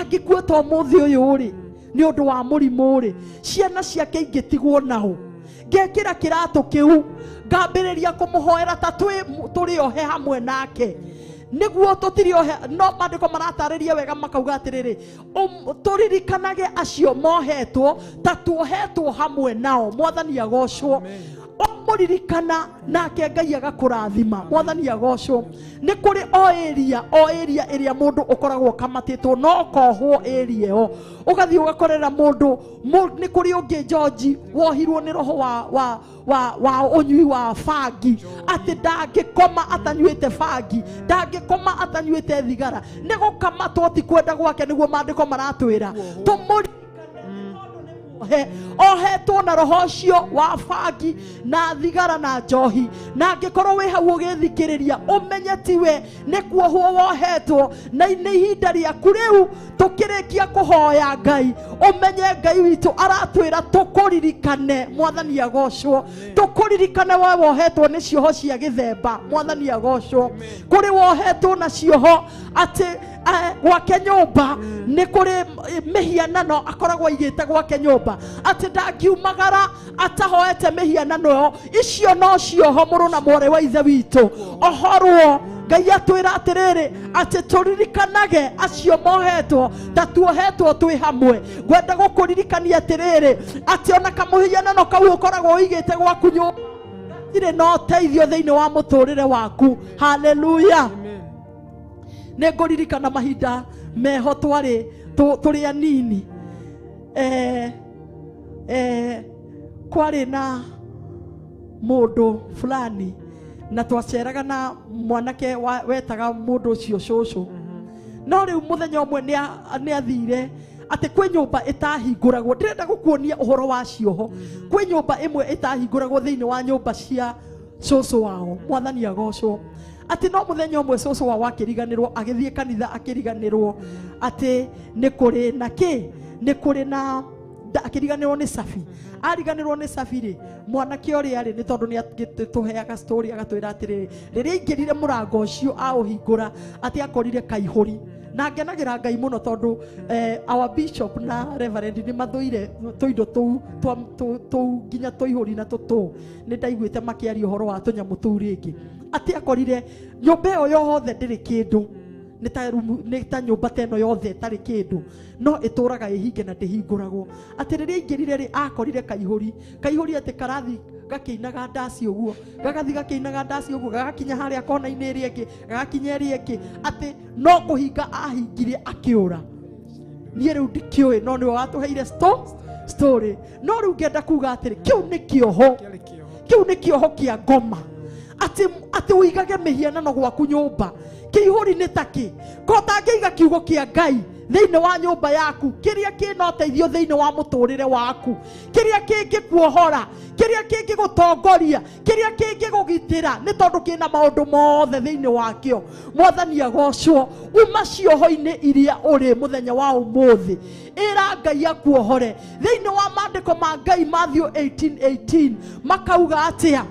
angikua to muthi uyu ri ni undu wa murimu ri ciana ciake ingitigwo nao ngekira kirato kiu ngambiriria kumuhoera ta turi ohe hamwe nake niguo tutiri ohe. No mandiko maratariria wega makauga atiriri turirikanage acio mohetwo ta tuohetwo hamwe nao. Mwathani agocwo. Muririkana nake Ngai agakurathima. Mwathani agocwo. Ni kuri o area iria mundu ukoragwo kamatitwo no kohwo area yo ugathie ugakorera mundu ni kuri ungi George wohirwo ni roho wa unyui wa fagi ati ndangikoma atanyuite fagi, ndangikoma atanyuite thigara, ni gukamatwo ti kwenda gwake niguo mandiko maratwira tumuri ohetwo na roho ucio wa fagi na thigara na njohi. Na angikorwo wi hau ugithikiriria umenye tiwe ni kuohwo wohetwo na ni ihinda riaku riu tukirikia kuhoya Ngai umenye Ngai witu aratwira tukuririkane. Mwathani agocwo. Tukuririkane we wohetwo ni cioho cia githemba. Mwathani agocwo. Kuri wohetwo na cioho ati gwake nyumba ni kuri mihianano akoragwo igite gwake nyumba ati ndangiumagara atahoete mihianano yo icio no cioho muru na mwore wa ithe witu ohorwo. Ngai atwira atiriri ati turirikanage acio mohetwo ta tuohetwo twi hamwe. Gwenda gukuririkania atiriri ati ona kamuhianano kau ukoragwo igite gwaku nyumba ire no teithio thiini wa muturire waku. Haleluya. Negoririkana mahinda meho turi anini kwari na mundu fulani na twaceraga na mwanake wetaga mundu ucio cucu. No riu muthenya umwe ni athire ati kwi nyumba itahinguragwo. Ndirenda gukuonia uhoro wa cioho. Kwi nyumba imwe itahinguragwo thiini wa nyumba cia cucu wao. Mwathani agocwo. Ati no muthenya umwe cucu wao akiriganirwo agithie kanitha akiriganirwo ati ni kuri na ki ni kuri na akiriganirwo ni Safi. Ariganirwo ni Safi ri mwanake ori ari ni tondu ni tuheaga story agatwira atiri riria ingirire murango ucio auhingura ati akorire kaihuri. Na ngenagira Ngai muno tondu our bishop na reverend ni mathuire tuindo tu nginya tuihuri na tutu ni ndaiguite makiaria uhoro wa tunyamu tu ringi ati akorire nyumba yo yothe ndiri kindu ni ta nyumba teno yothe tari kindu no ituraga ihinge na ndihinguragwo. Ati riria ingirire ri akorire kaihuri ati karathi gakiinaga ndasi uguo gagathi gakiinaga ndasi uguo gagakinya haria kona-ini iri ingi gagakinya iri ingi ati no kuhinga ahingire akiura. Nie riu ndikioi no niwe watuheire story. No riu ngenda kuga atiri kiu ni kioho kia ngoma ati uigage mihianano gwaku nyumba. Kiihuri ni taki ko tangiiga kiugo kia Ngai thiini wa nyumba yaku kiria kina uteithio thiini wa muturire waku kiria kingi kuohora kiria kingi gutongoria kiria kingi gugitira ni tondu kina maundu mothe thiini wakio. Mwathani agocwo. Uma cioho-ini iria uri muthenya wa umuthi ira Ngai akuohore thiini wa mandiko ma Ngai Matthew 18:18 makauga atia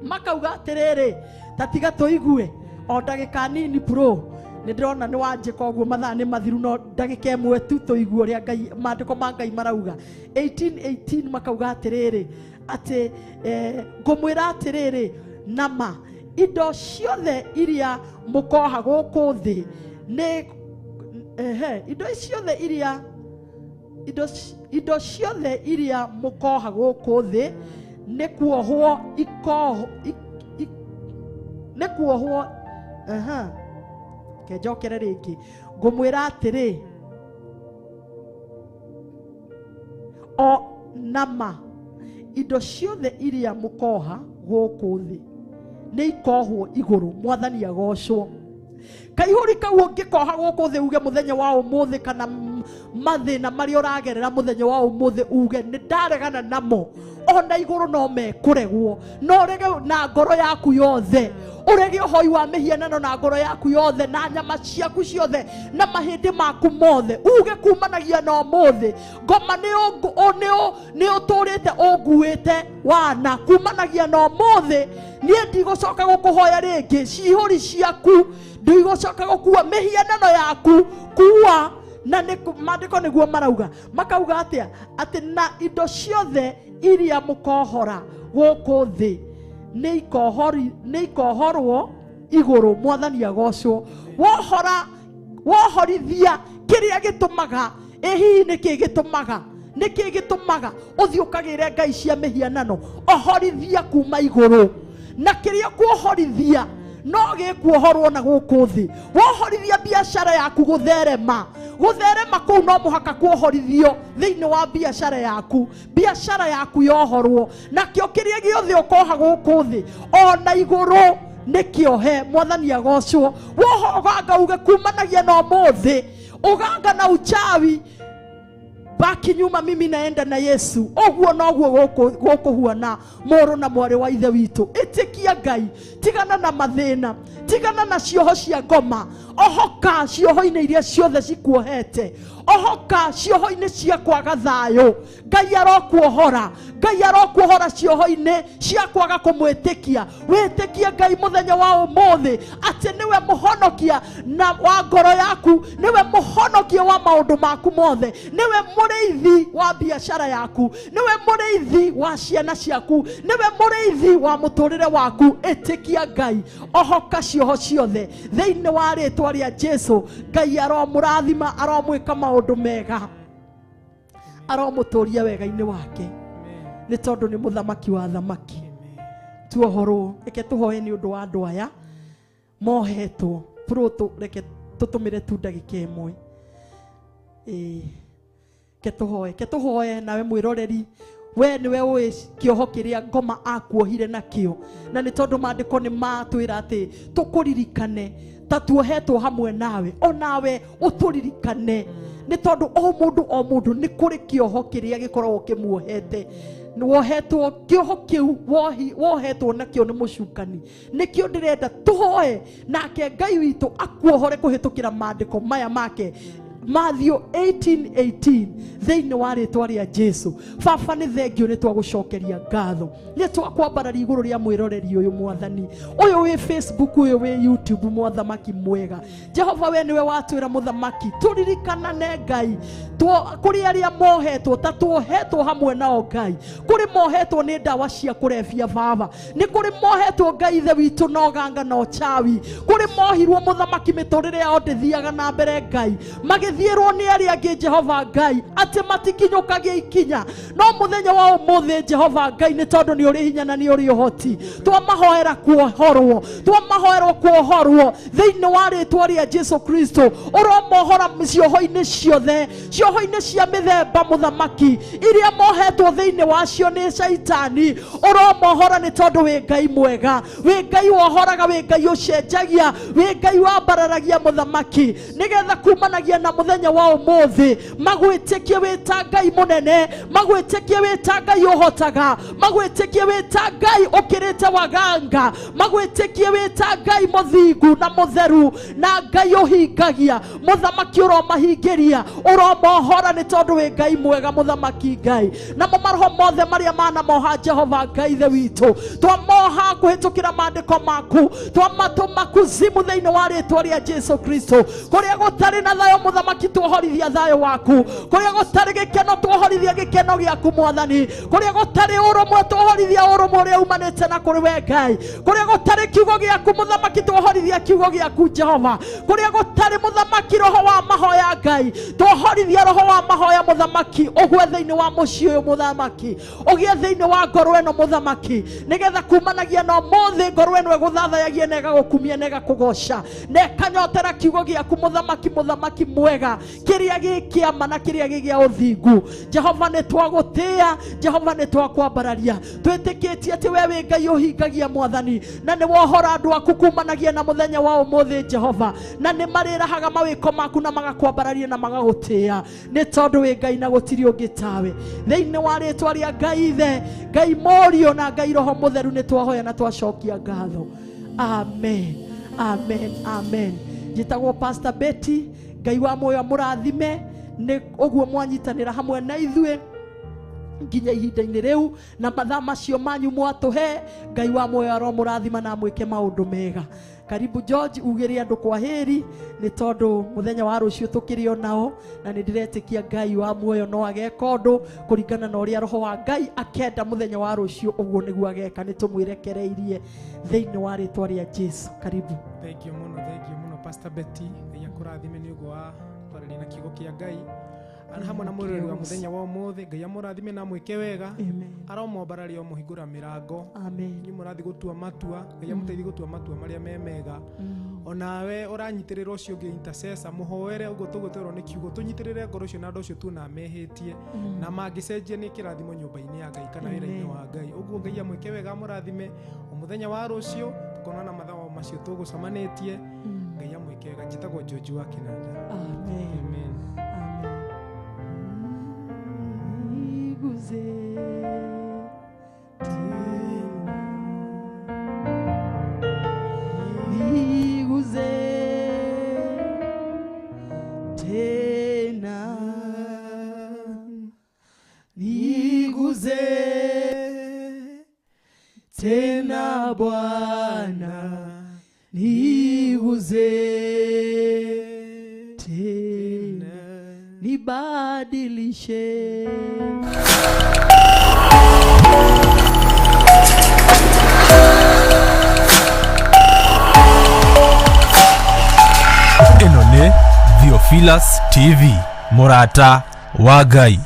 makauga atiriri tatiga tuigue o ndagika nini bro ni ndirona ni wanjika uguo mathaa ni mathiru no ndagika imwe tu tuigue uria Ngai mandiko ma Ngai marauga 18:18 makauga atiriri ati ngumwira atiriri nama indo ciothe iria mukoha guku thi ni indo ciothe iria indo ciothe iria mukoha guku thi ni kuohwo kenjokere ringi ngumwira atiri o nama indo ciothe iria mukoha guku thi ni ikohwo iguru. Mwathani agocwo. Kaihuri kau ngikoha guku thi uge muthenya wa umuthi kana mathina maria uragerera muthenya wa umuthi uge ni ndaregana namo, ona iguru no mekuregwo, no rege na ngoro yaku yothe, urege hoi wa mihianano na ngoro yaku yothe na nyama ciaku ciothe na mahindi maku mothe uge kumanagia na umuthi ngoma ni uturite unguite wana kumanagia na umuthi nie ndigocoka gukuhoya ringi cihuri ciaku ndigocoka gukua mihianano yaku kuwa na mandiko niguo marauga makauga atia ati na indo ciothe iria mukohora guku thi ni ikohorwo iguru. Mwathani agocwo. Wohorithia kiria gitumaga ehi niki gitumaga uthiukagire ngai cia mihianano ohorithia kuma iguru na kiria kuohorithia no gikuohorwo na guku thi. Wohorithia biashara yaku gutherema kuu no muhaka kuohorithio thiini wa biashara yaku yohorwo na kio kiria giothe ukoha guku thi ona iguru nikiohe. Mwathani agocwo. Wohoganga uge kumanagia na umuthi uganga na uchawi baki nyuma, mimi naenda na Yesu. Oguo noguo gukuhuana moro na mwari wa ithe witu. Itikia Ngai, tigana na mathina, tigana na cioho cia ngoma, ohoka cioho-ini iria ciothe cikuohete, ohoka cioho-ini cia kwaga thayo. Ngai arokuohora cioho-ini cia kwaga kumwitikia. Witikia Ngai muthenya wa umuthi ati niwe muhonokia na wa ngoro yaku, niwe muhonokia wa maundu maku mothe, niwe muriithi wa biashara yaku, niwe muriithi wa ciana ciaku, niwe muriithi wa muturire waku. Itikia Ngai, ohoka cioho ciothe thiini wa ritwa ria Jesu. Ngai aromurathima, aromwika maundu mega, aromuturia wega-ini wake ni tondu ni muthamaki wa thamaki. Tuohorwo. Reke tuhoe ni undu wa andu aya mohetwo. Pruto reke tutumire tu ndagika imwe. Ke tuhoe nawe mwiroreri, we niwe ui kioho kiria ngoma akuohire nakio, na ni tondu maandiko ni matwira ati tukuririkane ta tuohetwo hamwe nawe, onawe uturirikane ni tondu o mundu ni kuri kioho kiria gikoragwo kimuohete. Wohetwo kioho kiu wohetwo nakio ni mucukani. Nikio ndirenda tuhoe nake Ngai witu akuohore kuhitukira maandiko maya make. Matthew 18:18 thiini wa ritwa ria Jesu. Baba ni thengio ni twagucokeria ngatho, ni twakwambararia iguru ria mwiroreri uyu Mwathani, uyu wi Facebook, uyu wi YouTube. Muthamaki mwega Jehova, we niwe watwira muthamaki turirikanane Ngai kuri aria mohetwo ta tuohetwo hamwe nao Ngai, kuri mohetwo ni ndawa cia kurefia Baba, ni kuri mohetwo Ngai ithe witu no ganga no chawi, kuri mohirwo muthamaki miturire yao ndithiaga na mbere Ngai magithierwo ni aria angi Jehova Ngai ati matikinyukagia ikinya. No muthenya wa umuthi Jehova Ngai ni tondu ni uri hinya na ni uri uhoti, twamahoera kuohorwo, twamahoerwo kuohorwo thiini wa ritwa ria Jesu Kristo. Uromohora cioho-ini ciothe, cioho-ini cia mithemba muthamaki iria mohetwo thiini wacio ni Saitani. Uromohora ni tondu wi Ngai mwega, wi Ngai wohoraga, wi Ngai ucenjagia, wi Ngai wambararagia muthamaki nigetha kumanagia na muthenya wa umuthi magwitikie wita Ngai munene, magwitikie wita Ngai uhotaga, magwitikie wita Ngai ukirite waganga, magwitikie wita Ngai muthingu na mutheru na Ngai uhingagia. Muthamaki uromahingiria, uromohora ni tondu wi Ngai mwega muthamaki Ngai. Na maroho mothe maria mana moha Jehova Ngai the witu twamoha kuhitukira maandiko maku, twamatuma kuzimu thiini wa ritwa ria Jesu Kristo kuria gutari na thayo muthamaki muthamaki tuohorithia thayo waku, kuria gutari gikeno tuohorithia gikeno giaku Mwathani, kuria gutari urumwe tuohorithia urumwe uria umanite na kuri we Ngai, kuria gutari kiugo giaku muthamaki tuohorithia kiugo giaku Jehova, kuria gutari muthamaki roho wa mahoya Ngai tuohorithia roho wa mahoya muthamaki ugwe thiini wa mucii uyu muthamaki, ugie thiini wa ngoro eno muthamaki, nigetha kumanagia no mothe ngoro eno eguthathayagia na egagukumia na egakugoca na ekanyotera kiugo giaku muthamaki mwega, kiria gikiama na kiria gigia uthingu. Jehova ni twagutia, Jehova ni twakwambararia, twitikitie ati we wi Ngai uhingagia Mwathani, na ni wohora andu aku kumanagia na muthenya wa umuthi Jehova, na ni marirahaga mawiko maku na magakwambararia na magagutia, ni tondu wi Ngai na gutiri ungi tawe. Thiini wa ritwa ria Ngai Ithe, Ngai Morio na Ngai Roho Mutheru ni twahoya na twacokia ngatho. Amen, amen, amen. Jitagwo Pastor Betty, Ngai wa moyo murathime, ni uguo mwanyitanira hamwe na ithue nginya ihinda-ini riu na mathaa macio manyu mwatuhe. Ngai wa moyo aro murathima na mwike maundu mega. Karibu George, ugire andu kwa heri ni tondu muthenya wa rucio tukirio nao, na ni diretikia Ngai wa moyo no ageka undu kuringana na uria roho wa Ngai akenda muthenya wa rucio uguo niguo ageka. ni tumwirekereirie thiini wa ritwa ria Jesu. Karibu. Thank you muno Pastor Betty, Ngai akurathime ni uguo wa twarĩria na kiugo kia Ngai ana hamwe na mwirĩrĩ wa muthenya wa umuthi. Ngai amurathime na mwike wega, aromombararia muhingura mirango. Ni murathi gutua matua, Ngai amuteithie gutua matua maria memega. Onawe uranyitirira ucio ungi intercessor, muhoere uguo tugutwerwo ni kiugo, tunyitirire ngoro ucio na ndu ucio tuna mehitie na mangicenjia ni kirathimo nyumba-ini ya Ngai kana wira-ini wa Ngai. Uguo Ngai amwike wega, amurathime muthenya wa rucio tukonana mathaa macio tugucamanitie. Ngai amwike wega. Njitagwo George wa Kinanda. Amen. Amen. Niguze tena, niguze tena Bwana, niguze tena, nibadilishe. Ino ni Theophilus TV, Murata wa Ngai.